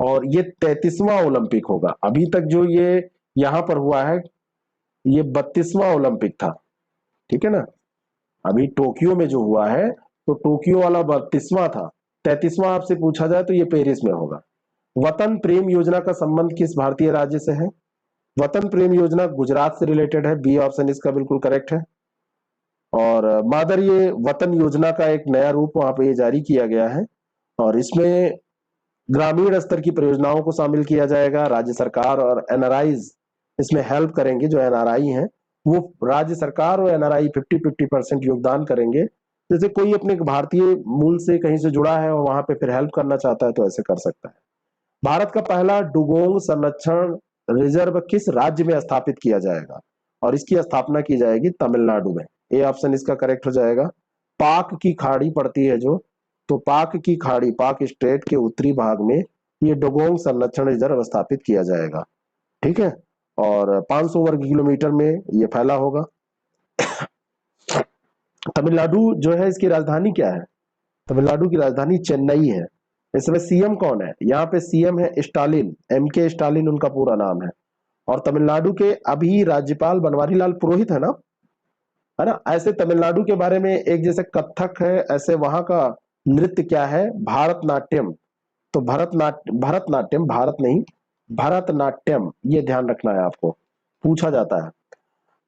और ये 33वां ओलंपिक होगा। अभी तक जो ये यहां पर हुआ है ये 32वां ओलंपिक था, ठीक है ना। अभी टोक्यो में जो हुआ है तो टोक्यो वाला 32वां था, 33वां आपसे पूछा जाए तो ये पेरिस में होगा। वतन प्रेम योजना का संबंध किस भारतीय राज्य से है? वतन प्रेम योजना गुजरात से रिलेटेड है। बी ऑप्शन इसका बिल्कुल करेक्ट है। और मादर ये वतन योजना का एक नया रूप वहां पे ये जारी किया गया है और इसमें ग्रामीण स्तर की परियोजनाओं को शामिल किया जाएगा। राज्य सरकार और एनआरआईज इसमें हेल्प करेंगे। जो एनआरआई हैं वो राज्य सरकार और एनआरआई 50-50% योगदान करेंगे। जैसे कोई अपने भारतीय मूल से कहीं से जुड़ा है और वहां पे फिर हेल्प करना चाहता है तो ऐसे कर सकता है। भारत का पहला डुगोंग संरक्षण रिजर्व किस राज्य में स्थापित किया जाएगा? और इसकी स्थापना की जाएगी तमिलनाडु में। ए ऑप्शन इसका करेक्ट हो जाएगा। पाक की खाड़ी पड़ती है जो, तो पाक की खाड़ी, पाक स्ट्रेट के उत्तरी भाग में ये डोगोंग संरक्षण रिजर्व स्थापित किया जाएगा। ठीक है, और 500 वर्ग किलोमीटर में ये फैला होगा। तमिलनाडु जो है, इसकी राजधानी क्या है? तमिलनाडु की राजधानी चेन्नई है। इस समय सीएम कौन है? यहाँ पे सीएम है स्टालिन, एम के स्टालिन उनका पूरा नाम है। और तमिलनाडु के अभी राज्यपाल बनवारी लाल पुरोहित है ना, है ना। ऐसे तमिलनाडु के बारे में एक जैसे कथक है, ऐसे वहां का नृत्य क्या है? भारतनाट्यम। तो भरतनाट्यम, भारत नहीं, भरतनाट्यम, ये ध्यान रखना है आपको, पूछा जाता है।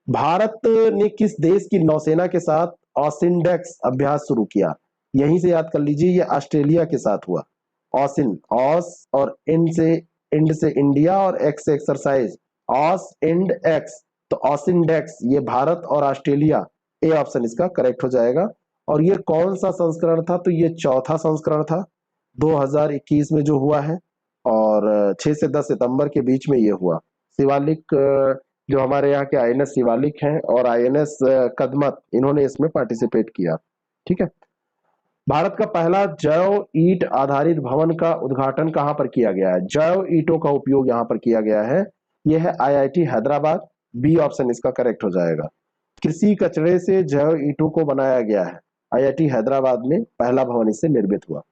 भारत ने किस देश की नौसेना के साथ ऑसिंडेक्स अभ्यास शुरू किया? यहीं से याद कर लीजिए, ये ऑस्ट्रेलिया के साथ हुआ। ऑसिन, ऑस और इंड से इंडिया और एक्स से एक्सरसाइज, ऑस इंड एक्स, तो ऑसिंडेक्स, ये भारत और ऑस्ट्रेलिया, ए ऑप्शन इसका करेक्ट हो जाएगा। और ये कौन सा संस्करण था? तो ये चौथा संस्करण था, 2021 में जो हुआ है, और 6 से 10 सितंबर के बीच में ये हुआ। शिवालिक, जो हमारे यहाँ के आईएनएस शिवालिक हैं और आईएनएस कदमत, इन्होंने इसमें पार्टिसिपेट किया। ठीक है। भारत का पहला जैव ईंट आधारित भवन का उद्घाटन कहां पर किया गया है? जैव ईंटों का उपयोग यहां पर किया गया है, यह है आईआईटी हैदराबाद, बी ऑप्शन इसका करेक्ट हो जाएगा। कृषि कचरे से जैव ईंटों को बनाया गया है, आईआईटी हैदराबाद में पहला भवन इससे निर्मित हुआ।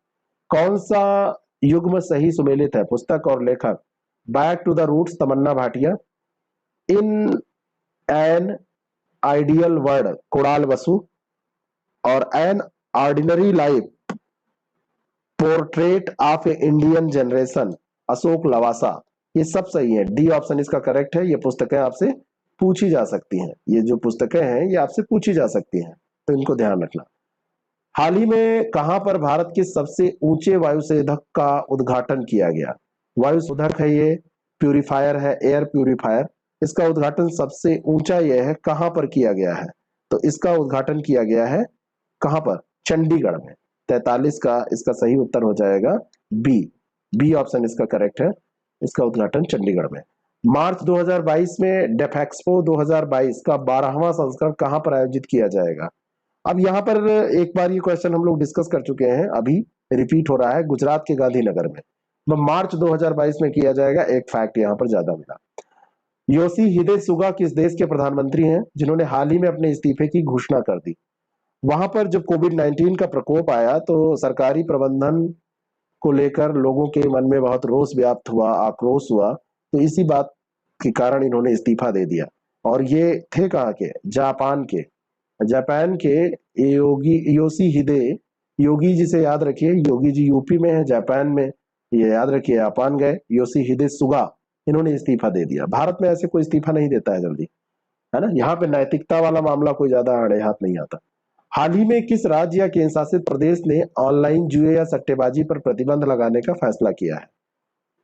कौन सा युग्म सही सुमेलित है? पुस्तक और लेखक, Back to the Roots Tamannaah Bhatia, In an Ideal World Kunal Basu, और An Ordinary Life Portrait of a Indian Generation Ashok Lavasa. ये सब सही है, डी ऑप्शन इसका करेक्ट है। ये पुस्तकें आपसे पूछी जा सकती हैं, ये जो पुस्तकें हैं ये आपसे पूछी जा सकती हैं, तो इनको ध्यान रखना। हाल ही में कहां पर भारत के सबसे ऊंचे वायुसेधक का उद्घाटन किया गया? वायुसेधक है ये, प्यूरिफायर है, एयर प्यूरिफायर। इसका उद्घाटन सबसे ऊंचा यह है, कहां पर किया गया है? तो इसका उद्घाटन किया गया है कहां पर? चंडीगढ़ में। 43 का इसका सही उत्तर हो जाएगा बी, बी ऑप्शन इसका करेक्ट है। इसका उद्घाटन चंडीगढ़ में। मार्च 2022 में डेफेक्सपो 2022 का 12वां संस्करण कहां पर आयोजित किया जाएगा? अब यहाँ पर एक बार ये क्वेश्चन हम लोग डिस्कस कर चुके हैं, अभी रिपीट हो रहा है, गुजरात के गांधीनगर में मार्च 2022 में किया जाएगा। एक फैक्ट यहाँ पर ज्यादा मिला। योशिहिदे सुगा किस देश के प्रधानमंत्री हैं जिन्होंने हाल ही में अपने इस्तीफे की घोषणा कर दी? वहां पर जब कोविड-19 का प्रकोप आया तो सरकारी प्रबंधन को लेकर लोगों के मन में बहुत रोष व्याप्त हुआ, आक्रोश हुआ, तो इसी बात के कारण इन्होंने इस्तीफा दे दिया। और ये थे कहाँ के? जापान के। जापान के योशिहिदे, योगी जी से याद रखिए, योगी जी यूपी में है, जापान में, ये याद रखिए, जापान गए। योशिहिदे सुगा, इन्होंने इस्तीफा दे दिया। भारत में ऐसे कोई इस्तीफा नहीं देता है जल्दी, है ना। यहाँ पे नैतिकता वाला मामला कोई ज्यादा आड़े हाथ नहीं आता। हाल ही में किस राज्य या केंद्र शासित प्रदेश ने ऑनलाइन जुए या सट्टेबाजी पर प्रतिबंध लगाने का फैसला किया है?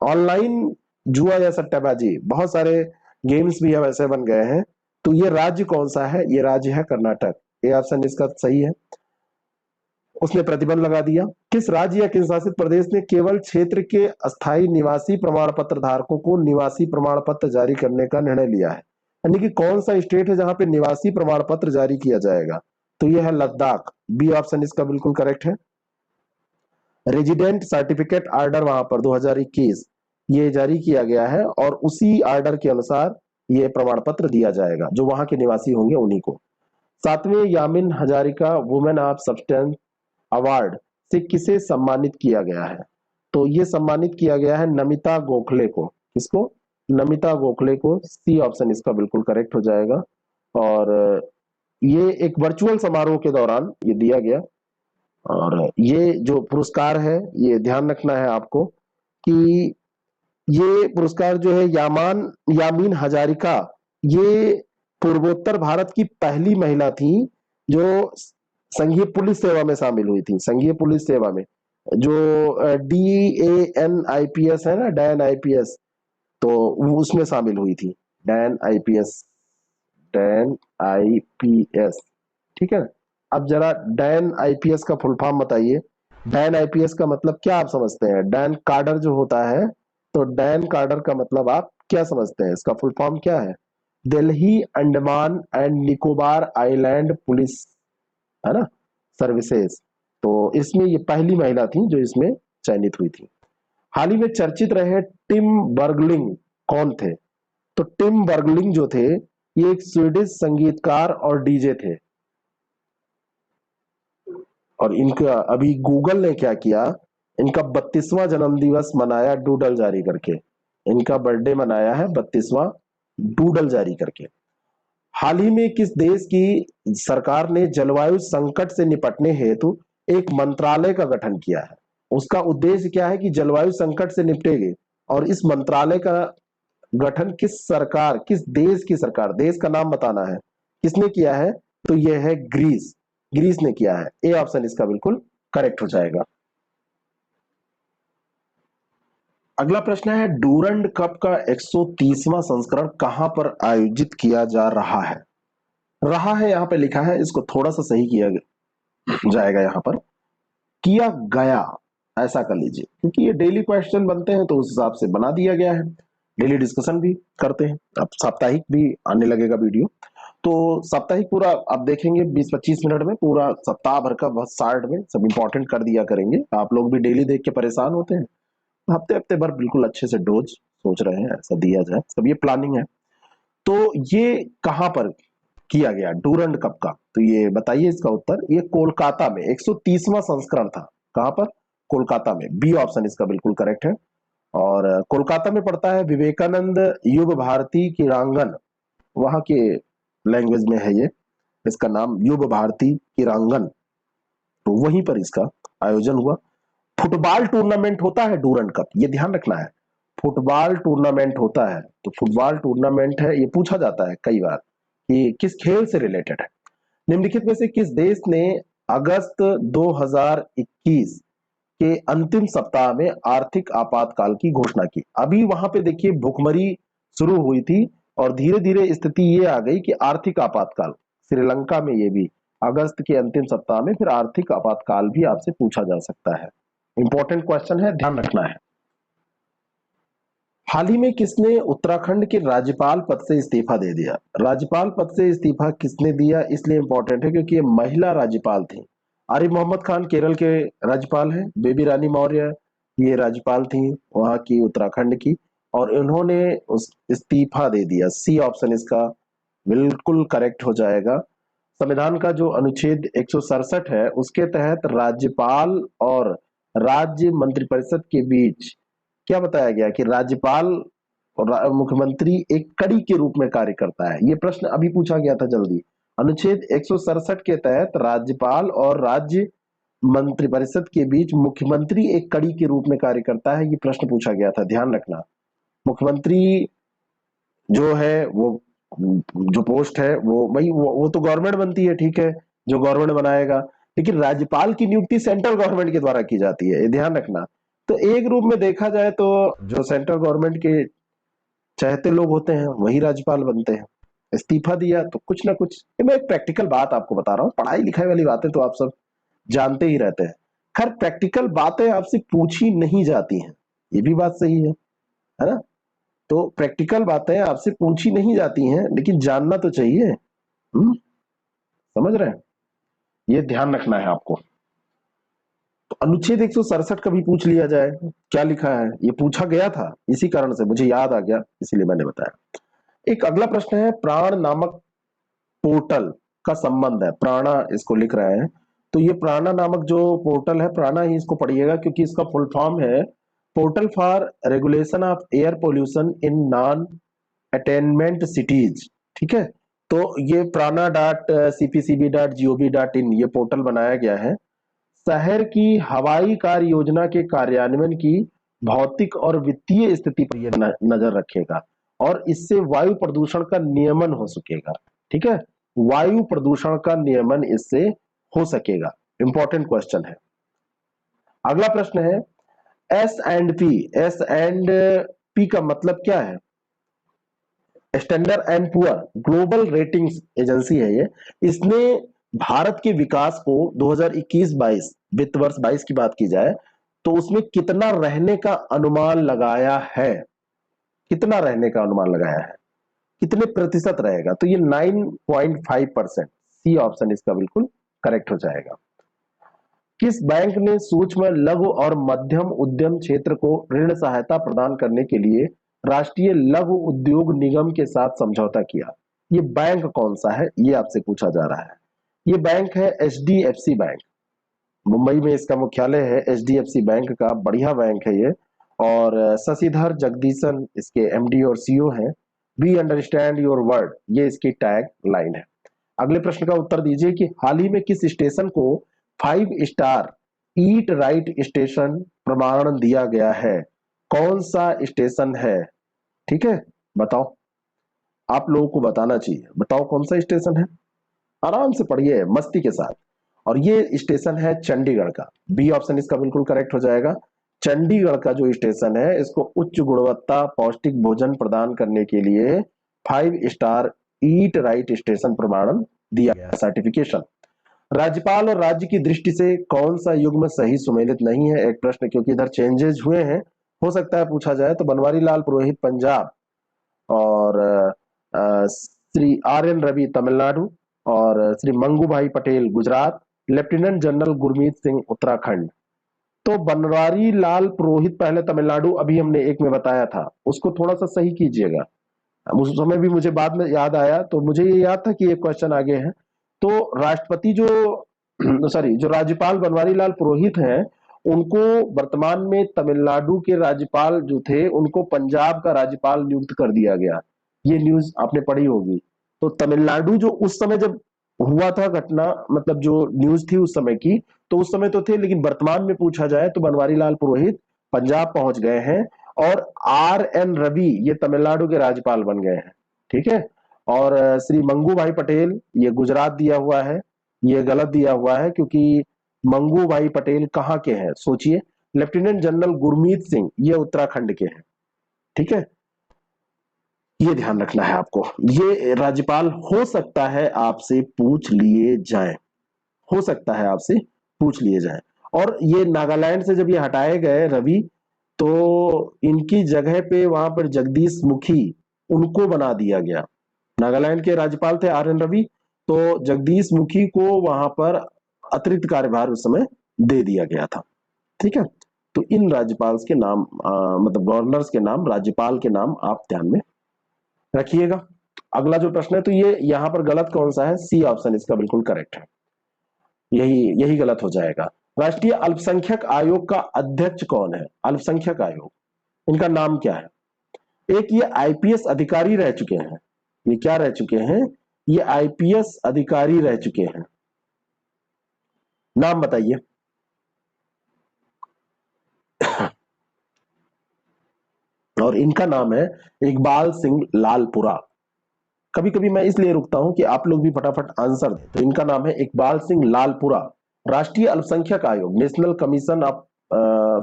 ऑनलाइन जुआ या सट्टेबाजी, बहुत सारे गेम्स भी अब ऐसे बन गए हैं, तो ये राज्य कौन सा है? ये राज्य है कर्नाटक, ये ऑप्शन इसका सही है। उसने प्रतिबंध लगा दिया। किस राज्य या केंद्र शासित प्रदेश ने केवल क्षेत्र के अस्थायी निवासी प्रमाण पत्र धारकों को निवासी प्रमाण पत्र जारी करने का निर्णय लिया है? यानी कि कौन सा स्टेट है जहां पे निवासी प्रमाण पत्र जारी किया जाएगा? तो यह है लद्दाख, बी ऑप्शन इसका बिल्कुल करेक्ट है। रेजिडेंट सर्टिफिकेट ऑर्डर वहां पर 2021 ये जारी किया गया है, और उसी ऑर्डर के अनुसार ये प्रमाण पत्र दिया जाएगा, जो वहां के निवासी होंगे उन्हीं को। 7वें Yamin Hazarika Women of Substance Award से किसे सम्मानित किया गया है? तो ये सम्मानित किया गया है नमिता गोखले को। किसको? नमिता गोखले को, सी ऑप्शन इसका बिल्कुल करेक्ट हो जाएगा। और ये एक वर्चुअल समारोह के दौरान ये दिया गया। और ये जो पुरस्कार है, ये ध्यान रखना है आपको कि ये पुरस्कार जो है यामीन हजारिका, ये पूर्वोत्तर भारत की पहली महिला थी जो संघीय पुलिस सेवा में शामिल हुई थी। संघीय पुलिस सेवा में जो DAN IPS है ना, डैन आईपीएस, तो वो उसमें शामिल हुई थी। डैन आईपीएस, डैन आईपीएस, ठीक है। अब जरा डैन आईपीएस का फुल फॉर्म बताइए। डैन आईपीएस का मतलब क्या आप समझते हैं? डैन कार्डर जो होता है, तो डैन कार्डर का मतलब आप क्या समझते हैं? इसका फुल फॉर्म क्या है? Delhi Andaman and Nicobar island police, है ना। सर्विसेज। तो इसमें ये पहली महिला थी जो इसमें चयनित हुई थी। हाल ही में चर्चित रहे टिम बर्गलिंग कौन थे? तो टिम बर्गलिंग जो थे ये एक स्वीडिश संगीतकार और डीजे थे। और इनका अभी गूगल ने क्या किया, इनका 32वां जन्म दिवस मनाया डूडल जारी करके। इनका बर्थडे मनाया है 32वां डूडल जारी करके। हाल ही में किस देश की सरकार ने जलवायु संकट से निपटने हेतु एक मंत्रालय का गठन किया है? उसका उद्देश्य क्या है कि जलवायु संकट से निपटेगी। और इस मंत्रालय का गठन किस सरकार, किस देश की सरकार, देश का नाम बताना है, किसने किया है? तो यह है ग्रीस। ग्रीस ने किया है। ए ऑप्शन इसका बिल्कुल करेक्ट हो जाएगा। अगला प्रश्न है डूरंड कप का 130वां संस्करण कहां पर आयोजित किया जा रहा है? रहा है यहां पे लिखा है, इसको थोड़ा सा सही किया जाएगा, यहां पर किया गया ऐसा कर लीजिए, क्योंकि ये डेली क्वेश्चन बनते हैं तो उस हिसाब से बना दिया गया है। डेली डिस्कशन भी करते हैं, अब साप्ताहिक भी आने लगेगा वीडियो। तो साप्ताहिक पूरा आप देखेंगे 20-25 मिनट में, पूरा सप्ताह भर का बहुत शार्ट में सब इंपॉर्टेंट कर दिया करेंगे। आप लोग भी डेली देख के परेशान होते हैं, हफ्ते हफ्ते भर बिल्कुल अच्छे से डोज सोच रहे हैं ऐसा दिया जाए, सब ये प्लानिंग है। तो ये कहां पर किया गया डूरंड कप का? तो ये बताइए इसका उत्तर। ये कोलकाता में 130वां संस्करण था। कहां पर? कोलकाता में। बी ऑप्शन इसका बिल्कुल करेक्ट है। और कोलकाता में पड़ता है विवेकानंद युवा भारती क्रीड़ांगन, वहां के लैंग्वेज में है ये, इसका नाम युवा भारती क्रीड़ांगन। तो वहीं पर इसका आयोजन हुआ। फुटबॉल टूर्नामेंट होता है डूरंड कप, ये ध्यान रखना है। फुटबॉल टूर्नामेंट होता है, तो फुटबॉल टूर्नामेंट है, ये पूछा जाता है कई बार कि किस खेल से रिलेटेड है। निम्नलिखित में से किस देश ने अगस्त 2021 के अंतिम सप्ताह में आर्थिक आपातकाल की घोषणा की? अभी वहां पे देखिए भुखमरी शुरू हुई थी और धीरे धीरे स्थिति ये आ गई कि आर्थिक आपातकाल, श्रीलंका में ये भी अगस्त के अंतिम सप्ताह में फिर आर्थिक आपातकाल भी आपसे पूछा जा सकता है। इंपॉर्टेंट क्वेश्चन है, ध्यान रखना है। हाल ही में किसने उत्तराखंड के राज्यपाल पद से इस्तीफा दे दिया? राज्यपाल पद से इस्तीफा किसने दिया इसलिए इंपॉर्टेंट है क्योंकि ये महिला राज्यपाल थी। आरिफ मोहम्मद खान केरल के राज्यपाल हैं, बेबी रानी मौर्य ये राज्यपाल थी वहां की उत्तराखंड की, और इन्होंने उस इस्तीफा दे दिया। सी ऑप्शन इसका बिल्कुल करेक्ट हो जाएगा। संविधान का जो अनुच्छेद 167 है उसके तहत राज्यपाल और राज्य मंत्रिपरिषद के बीच क्या बताया गया कि राज्यपाल और मुख्यमंत्री एक कड़ी के रूप में कार्य करता है। ये प्रश्न अभी पूछा गया था जल्दी। अनुच्छेद 167 के तहत राज्यपाल और राज्य मंत्रिपरिषद के बीच मुख्यमंत्री एक कड़ी के रूप में कार्य करता है, ये प्रश्न पूछा गया था, ध्यान रखना। मुख्यमंत्री जो है वो जो पोस्ट है वो भाई वो तो गवर्नमेंट बनती है, ठीक है, जो गवर्नमेंट बनाएगा, लेकिन राज्यपाल की नियुक्ति सेंट्रल गवर्नमेंट के द्वारा की जाती है, ये ध्यान रखना। तो एक रूप में देखा जाए तो जो सेंट्रल गवर्नमेंट के चाहते लोग होते हैं वही राज्यपाल बनते हैं। इस्तीफा दिया तो कुछ ना कुछ, मैं एक प्रैक्टिकल बात आपको बता रहा हूँ, पढ़ाई लिखाई वाली बातें तो आप सब जानते ही रहते हैं। खैर प्रैक्टिकल बातें आपसे पूछी नहीं जाती हैं, ये भी बात सही है ना? तो प्रैक्टिकल बातें आपसे पूछी नहीं जाती हैं लेकिन जानना तो चाहिए। समझ रहे हैं? ये ध्यान रखना है आपको। तो अनुच्छेद 167 का भी पूछ लिया जाए, क्या लिखा है, ये पूछा गया था, इसी कारण से मुझे याद आ गया, इसीलिए मैंने बताया। एक अगला प्रश्न है प्राण नामक पोर्टल का संबंध है, प्राणा इसको लिख रहे हैं, तो ये प्राणा नामक जो पोर्टल है, प्राणा ही इसको पढ़िएगा क्योंकि इसका फुल फॉर्म है portal for regulation of air pollution in non attainment cities. ठीक है, तो ये prana.cpcb.gov.in ये पोर्टल बनाया गया है, शहर की हवाई कार्य योजना के कार्यान्वयन की भौतिक और वित्तीय स्थिति पर यह नजर रखेगा और इससे वायु प्रदूषण का नियमन हो सकेगा। ठीक है, वायु प्रदूषण का नियमन इससे हो सकेगा। इंपॉर्टेंट क्वेश्चन है। अगला प्रश्न है एस एंड पी का मतलब क्या है? Standard and poor global ratings agency है ये, इसने भारत के विकास को 2021-22 वित्त वर्ष 22 की बात की जाए तो उसमें कितना रहने का अनुमान लगाया है? कितना रहने का अनुमान लगाया है, कितने प्रतिशत रहेगा? तो ये 9.5%। सी ऑप्शन इसका बिल्कुल करेक्ट हो जाएगा। किस बैंक ने सूक्ष्म लघु और मध्यम उद्यम क्षेत्र को ऋण सहायता प्रदान करने के लिए राष्ट्रीय लघु उद्योग निगम के साथ समझौता किया? ये बैंक कौन सा है, ये आपसे पूछा जा रहा है। ये बैंक है एचडीएफसी बैंक। मुंबई में इसका मुख्यालय है। एचडीएफसी बैंक का बढ़िया बैंक है ये। और शशिधर जगदीशन इसके एमडी और सीईओ हैं। वी अंडरस्टैंड योर वर्ड, ये इसकी टैग लाइन है। अगले प्रश्न का उत्तर दीजिए कि हाल ही में किस स्टेशन को 5 स्टार ईट राइट स्टेशन प्रमाण दिया गया है? कौन सा स्टेशन है? ठीक है, बताओ। आप लोगों को बताना चाहिए, बताओ कौन सा स्टेशन है। आराम से पढ़िए मस्ती के साथ। और ये स्टेशन है चंडीगढ़ का। बी ऑप्शन इसका बिल्कुल करेक्ट हो जाएगा। चंडीगढ़ का जो स्टेशन है, इसको उच्च गुणवत्ता पौष्टिक भोजन प्रदान करने के लिए 5 स्टार ईट राइट स्टेशन प्रमाणन दिया गया सर्टिफिकेशन। राज्यपाल और राज्य की दृष्टि से कौन सा युग्म सही सुमेलित नहीं है? एक प्रश्न, क्योंकि इधर चेंजेस हुए हैं, हो सकता है पूछा जाए। तो बनवारी लाल पुरोहित पंजाब, और श्री आर एन रवि तमिलनाडु, और श्री मंगू भाई पटेल गुजरात, लेफ्टिनेंट जनरल गुरमीत सिंह उत्तराखंड। तो बनवारी लाल पुरोहित पहले तमिलनाडु, अभी हमने एक में बताया था, उसको थोड़ा सा सही कीजिएगा। उस समय भी मुझे बाद में याद आया, तो मुझे ये याद था कि ये क्वेश्चन आगे है। तो राष्ट्रपति जो सॉरी जो राज्यपाल बनवारी लाल पुरोहित हैं, उनको वर्तमान में तमिलनाडु के राज्यपाल जो थे, उनको पंजाब का राज्यपाल नियुक्त कर दिया गया। ये न्यूज आपने पढ़ी होगी। तो तमिलनाडु जो उस समय जब हुआ था घटना, मतलब जो न्यूज थी उस समय की, तो उस समय तो थे, लेकिन वर्तमान में पूछा जाए तो बनवारी लाल पुरोहित पंजाब पहुंच गए हैं, और आर एन रवि ये तमिलनाडु के राज्यपाल बन गए हैं। ठीक है। और श्री मंगू भाई पटेल, ये गुजरात दिया हुआ है, ये गलत दिया हुआ है, क्योंकि मंगू भाई पटेल कहाँ के हैं सोचिए। लेफ्टिनेंट जनरल गुरमीत सिंह ये उत्तराखंड के हैं। ठीक है, ये ध्यान रखना है आपको। ये राज्यपाल हो सकता है आपसे पूछ लिए जाए, हो सकता है आपसे पूछ लिए जाए। और ये नागालैंड से जब ये हटाए गए रवि, तो इनकी जगह पे वहां पर जगदीश मुखी उनको बना दिया गया। नागालैंड के राज्यपाल थे आर एन रवि, तो जगदीश मुखी को वहां पर अतिरिक्त कार्यभार उस समय दे दिया गया था। ठीक है। तो इन राज्यपाल के नाम मतलब गवर्नर्स के नाम, राज्यपाल के नाम आप ध्यान में रखिएगा। अगला जो प्रश्न है, तो ये यहां पर गलत कौन सा है? सी ऑप्शन इसका बिल्कुल करेक्ट है। यही यही गलत हो जाएगा। राष्ट्रीय अल्पसंख्यक आयोग का अध्यक्ष कौन है? अल्पसंख्यक आयोग, इनका नाम क्या है? एक ये आईपीएस अधिकारी रह चुके हैं। ये क्या रह चुके हैं? ये आईपीएस अधिकारी रह चुके हैं। नाम बताइए। और इनका नाम है इकबाल सिंह लालपुरा। कभी कभी मैं इसलिए रुकता हूं कि आप लोग भी फटाफट आंसर दें। तो इनका नाम है इकबाल सिंह लालपुरा। राष्ट्रीय अल्पसंख्यक आयोग, national commission of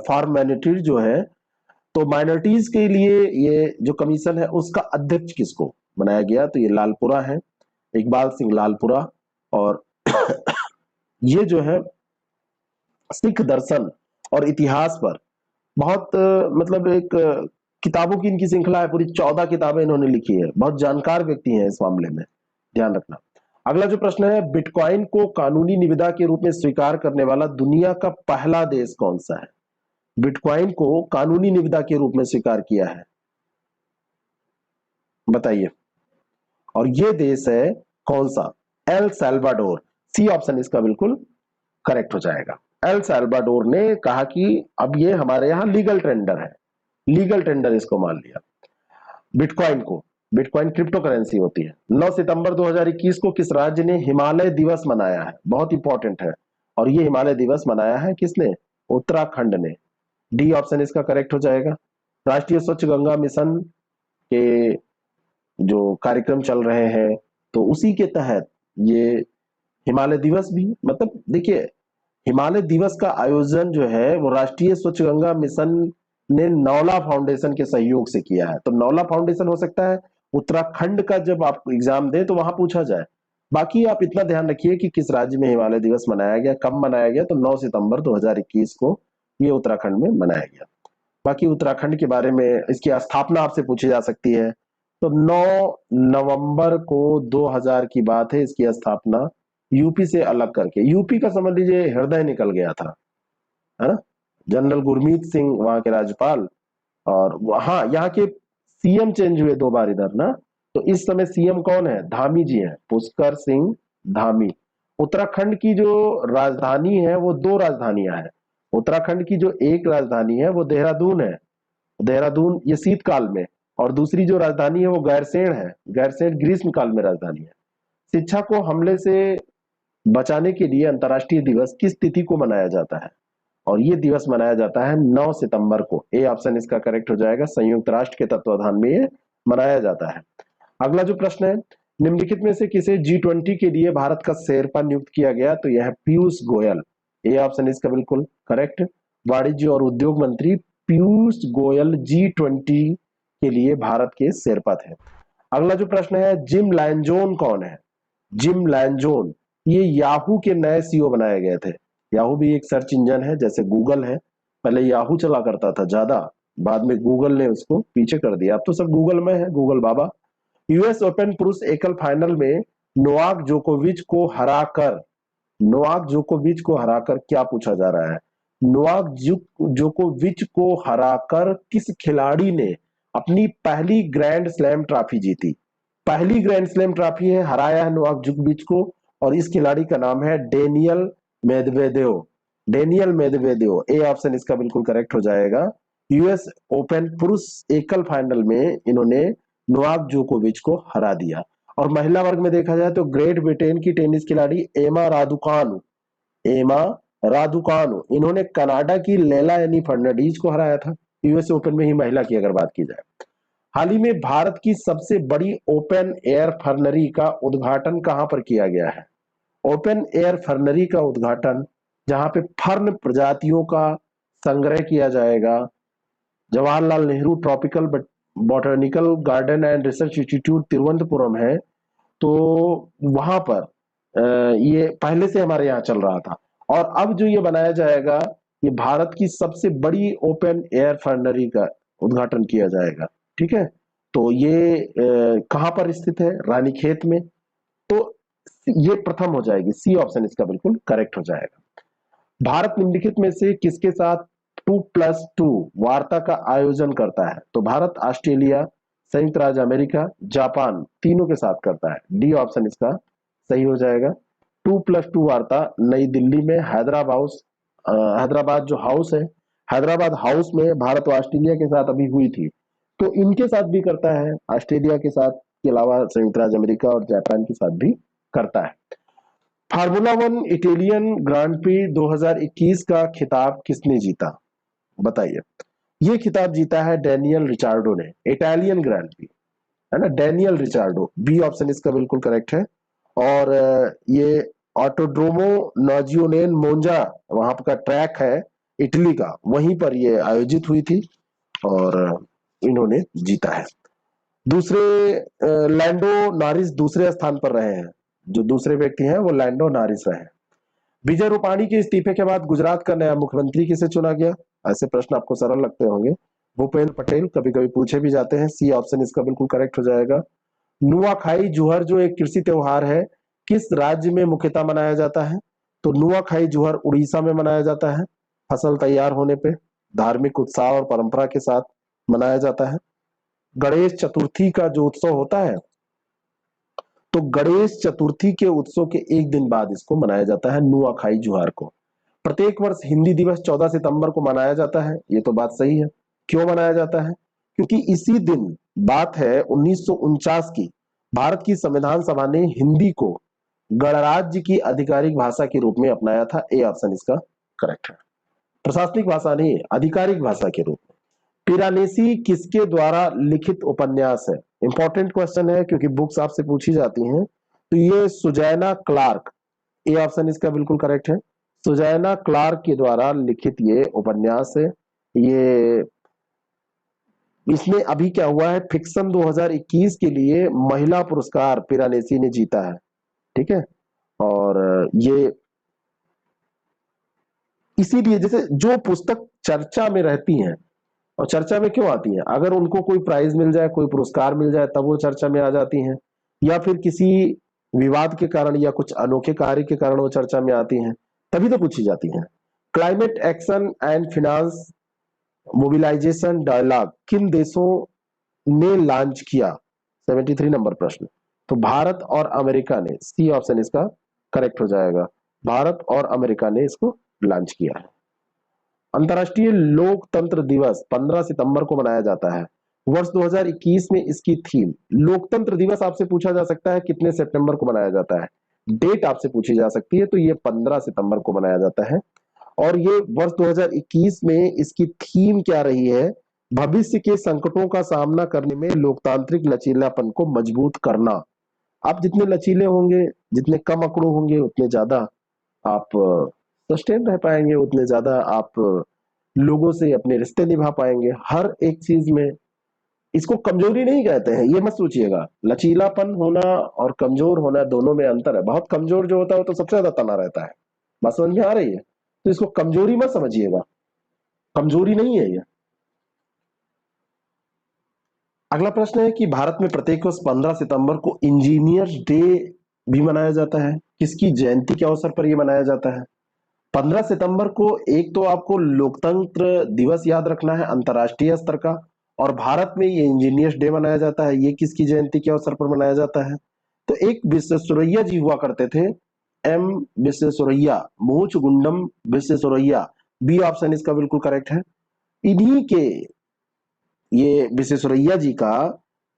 for minorities जो है, तो माइनॉरिटीज के लिए ये जो कमीशन है, उसका अध्यक्ष किसको बनाया गया? तो ये लालपुरा है, इकबाल सिंह लालपुरा। और ये जो है सिख दर्शन और इतिहास पर बहुत मतलब एक किताबों की इनकी श्रृंखला है, पूरी 14 किताबें इन्होंने लिखी है। बहुत जानकार व्यक्ति हैं इस मामले में, ध्यान रखना। अगला जो प्रश्न है, बिटकॉइन को कानूनी निविदा के रूप में स्वीकार करने वाला दुनिया का पहला देश कौन सा है? बिटकॉइन को कानूनी निविदा के रूप में स्वीकार किया है, बताइए। और ये देश है कौन सा? El Salvador. सी ऑप्शन इसका बिल्कुल करेक्ट हो जाएगा। एल साल्वाडोर ने कहा कि अब ये हमारे यहां लीगल टेंडर है, लीगल टेंडर इसको मान लिया बिटकॉइन को। बिटकॉइन क्रिप्टो करेंसी होती है। 9 सितंबर 2021 को किस राज्य ने हिमालय दिवस मनाया है? बहुत इंपॉर्टेंट है। और ये हिमालय दिवस मनाया है किसने? उत्तराखंड ने। डी ऑप्शन इसका करेक्ट हो जाएगा। राष्ट्रीय स्वच्छ गंगा मिशन के जो कार्यक्रम चल रहे हैं, तो उसी के तहत ये हिमालय दिवस भी, मतलब देखिए, हिमालय दिवस का आयोजन जो है वो राष्ट्रीय स्वच्छ गंगा मिशन ने नौला फाउंडेशन के सहयोग से किया है। तो नौला फाउंडेशन हो सकता है उत्तराखंड का जब आप एग्जाम दे तो वहां पूछा जाए। बाकी आप इतना ध्यान रखिए कि किस राज्य में हिमालय दिवस मनाया गया, कब मनाया गया। तो 9 सितंबर 2021 को ये उत्तराखंड में मनाया गया। बाकी उत्तराखंड के बारे में, इसकी स्थापना आपसे पूछी जा सकती है। तो 9 नवंबर को 2000 की बात है इसकी स्थापना यूपी से अलग करके। यूपी का समझ लीजिए हृदय निकल गया था, है ना। जनरल गुरमीत सिंह वहां के राज्यपाल, और हाँ यहाँ के सीएम चेंज हुए 2 बार इधर ना। तो इस समय सीएम कौन है? धामी जी हैं, पुष्कर सिंह धामी। उत्तराखंड की जो राजधानी है वो 2 राजधानियां हैं। उत्तराखंड की जो एक राजधानी है वो देहरादून है, देहरादून ये शीतकाल में, और दूसरी जो राजधानी है वो गैरसैंण है, गैरसैंण ग्रीष्म काल में राजधानी है। शिक्षा को हमले से बचाने के लिए अंतर्राष्ट्रीय दिवस किस तिथि को मनाया जाता है? और ये दिवस मनाया जाता है 9 सितंबर को। ए ऑप्शन इसका करेक्ट हो जाएगा, संयुक्त राष्ट्र के तत्वाधान में ये मनाया जाता है। अगला जो प्रश्न है, निम्नलिखित में से किसे G20 के लिए भारत का शेरपा नियुक्त किया गया? तो यह है पीयूष गोयल। ए ऑप्शन इसका बिल्कुल करेक्ट। वाणिज्य और उद्योग मंत्री पीयूष गोयल G20 के लिए भारत के शेरपा थे। अगला जो प्रश्न है, जिम लैंजोन कौन है? जिम लैंजोन ये याहू के नए सीईओ बनाए गए थे। याहू भी एक सर्च इंजन है जैसे गूगल है, पहले याहू चला करता था ज्यादा, बाद में गूगल ने उसको पीछे कर दिया, अब तो सब गूगल में है, गूगल बाबा। यूएस ओपन पुरुष एकल फाइनल में नोवाक जोकोविच को हराकर, नोवाक जोकोविच को हराकर क्या पूछा जा रहा है? नोवाक जोकोविच को हराकर किस खिलाड़ी ने अपनी पहली ग्रैंड स्लैम ट्रॉफी जीती? पहली ग्रैंड स्लैम ट्रॉफी है, हराया है नोवाक जोकोविच को, और इस खिलाड़ी का नाम है डेनियल मेदवेदेव। डेनियल मेदवेदेव, ए ऑप्शन इसका बिल्कुल करेक्ट हो जाएगा। यूएस ओपन पुरुष एकल फाइनल में इन्होंने नोवाक जोकोविच को हरा दिया। और महिला वर्ग में देखा जाए तो ग्रेट ब्रिटेन की टेनिस खिलाड़ी एमा रादुकानु, एमा रादुकानु इन्होंने कनाडा की लेला एनी फर्नांडीज को हराया था, यूएस ओपन में ही महिला की अगर बात की जाए। हाल ही में भारत की सबसे बड़ी ओपन एयर फर्नरी का उद्घाटन कहां पर किया गया है? ओपन एयर फर्नरी का उद्घाटन जहां पे फर्न प्रजातियों का संग्रह किया जाएगा, Jawaharlal Nehru tropical botanical garden and research institute Thiruvananthapuram है। तो वहां पर ये पहले से हमारे यहाँ चल रहा था, और अब जो ये बनाया जाएगा ये भारत की सबसे बड़ी ओपन एयर फर्नरी का उद्घाटन किया जाएगा। ठीक है, तो ये कहां पर स्थित है? रानीखेत में। तो ये प्रथम हो जाएगी, सी ऑप्शन इसका बिल्कुल करेक्ट हो जाएगा। भारत निम्नलिखित में से किसके साथ 2+2 वार्ता का आयोजन करता है? तो भारत ऑस्ट्रेलिया, संयुक्त राज्य अमेरिका, जापान तीनों के साथ करता है। डी ऑप्शन इसका सही हो जाएगा। 2+2 वार्ता नई दिल्ली में हैदराबाद जो हाउस है, हैदराबाद हाउस में भारत और ऑस्ट्रेलिया के साथ अभी हुई थी, तो इनके साथ भी करता है, ऑस्ट्रेलिया के साथ के अलावा संयुक्त राज्य अमेरिका और जापान के साथ भी करता है। फार्मूला 1 इटालियन ग्रांड प्री 2021 का खिताब किसने जीता? बताइए। ये खिताब जीता है डेनियल रिचार्डो ने, इटालियन ग्रांड प्री, है ना, डेनियल रिचार्डो। बी ऑप्शन इसका बिल्कुल करेक्ट है। और ये ऑटोड्रोमो नाजियोनेन मोंजा वहां का ट्रैक है इटली का, वहीं पर ये आयोजित हुई थी और इन्होंने जीता है। दूसरे लैंडो नॉरिस दूसरे स्थान पर रहे हैं, जो दूसरे व्यक्ति हैं वो लैंडो नॉरिस रहे हैं। विजय रूपाणी के इस्तीफे के बाद गुजरात का नया मुख्यमंत्री किसे चुना गया? ऐसे प्रश्न आपको सरल लगते होंगे। भूपेंद्र पटेल, कभी कभी पूछे भी जाते हैं। सी ऑप्शन इसका बिल्कुल करेक्ट हो जाएगा। नुआखाई जुहर जो एक कृषि त्योहार है किस राज्य में मुख्यतः मनाया जाता है? तो नुआखाई जुहर उड़ीसा में मनाया जाता है। फसल तैयार होने पे धार्मिक उत्साह और परंपरा के साथ मनाया जाता है। गणेश चतुर्थी का जो उत्सव होता है, तो गणेश चतुर्थी के उत्सव के एक दिन बाद इसको मनाया जाता है, नुआखाई जुहार को। प्रत्येक वर्ष हिंदी दिवस 14 सितंबर को मनाया जाता है, ये तो बात सही है। क्यों मनाया जाता है? क्योंकि इसी दिन बात है 1949 की, भारत की संविधान सभा ने हिंदी को गणराज्य की आधिकारिक भाषा के रूप में अपनाया था। ए ऑप्शन इसका करेक्ट है। प्रशासनिक भाषा नहीं, आधिकारिक भाषा के रूप में। पिरानेसी किसके द्वारा लिखित उपन्यास है? इंपॉर्टेंट क्वेश्चन है क्योंकि बुक्स आपसे पूछी जाती हैं। तो ये सुजैना क्लार्क, ए ऑप्शन इसका बिल्कुल करेक्ट है। सुजैना क्लार्क के द्वारा लिखित ये उपन्यास है। ये इसमें अभी क्या हुआ है, फिक्शन 2021 के लिए महिला पुरस्कार पिरानेसी ने जीता है। ठीक है, और ये इसीलिए जैसे जो पुस्तक चर्चा में रहती हैं, और चर्चा में क्यों आती हैं? अगर उनको कोई प्राइज मिल जाए, कोई पुरस्कार मिल जाए, तब वो चर्चा में आ जाती हैं, या फिर किसी विवाद के कारण या कुछ अनोखे कार्य के कारण वो चर्चा में आती हैं, तभी तो पूछी जाती हैं। Climate Action and Finance Mobilisation Dialogue किन देशों ने लॉन्च किया? 73 नंबर प्रश्न। तो भारत और अमेरिका ने, सी ऑप्शन इसका करेक्ट हो जाएगा। भारत और अमेरिका ने इसको लॉन्च किया है। अंतर्राष्ट्रीय लोकतंत्र दिवस 15 सितंबर को मनाया जाता है। वर्ष 2021 में इसकी थीम, लोकतंत्र दिवस आपसे पूछा जा सकता है कितने सितंबर को मनाया जाता है, डेट आपसे पूछी जा सकती है, तो ये 15 सितंबर को मनाया जाता है। और ये वर्ष 2021 में इसकी थीम क्या रही है? भविष्य के संकटों का सामना करने में लोकतांत्रिक लचीलापन को मजबूत करना। आप जितने लचीले होंगे, जितने कम अकड़ू होंगे, उतने ज्यादा आप सस्टेन रह पाएंगे, उतने ज्यादा आप लोगों से अपने रिश्ते निभा पाएंगे हर एक चीज में। इसको कमजोरी नहीं कहते हैं, ये मत सोचिएगा। लचीलापन होना और कमजोर होना दोनों में अंतर है। बहुत कमजोर जो होता है वो तो सबसे ज्यादा तना रहता है। बात समझ में आ रही है? तो इसको कमजोरी मत समझिएगा, कमजोरी नहीं है ये। अगला प्रश्न है कि भारत में प्रत्येक वर्ष 15 सितंबर को इंजीनियर्स डे भी मनाया जाता है। किसकी जयंती के अवसर पर यह मनाया जाता है? 15 सितंबर को एक तो आपको लोकतंत्र दिवस याद रखना है अंतर्राष्ट्रीय स्तर का, और भारत में ये इंजीनियर्स डे मनाया जाता है। ये किसकी जयंती के अवसर पर मनाया जाता है? तो एक विश्वेश्वरैया जी हुआ करते थे, M Visvesvaraya, Mokshagundam Visvesvaraya. B option इसका बिल्कुल करेक्ट है। इन्हीं के, ये विश्वेश्वरैया जी का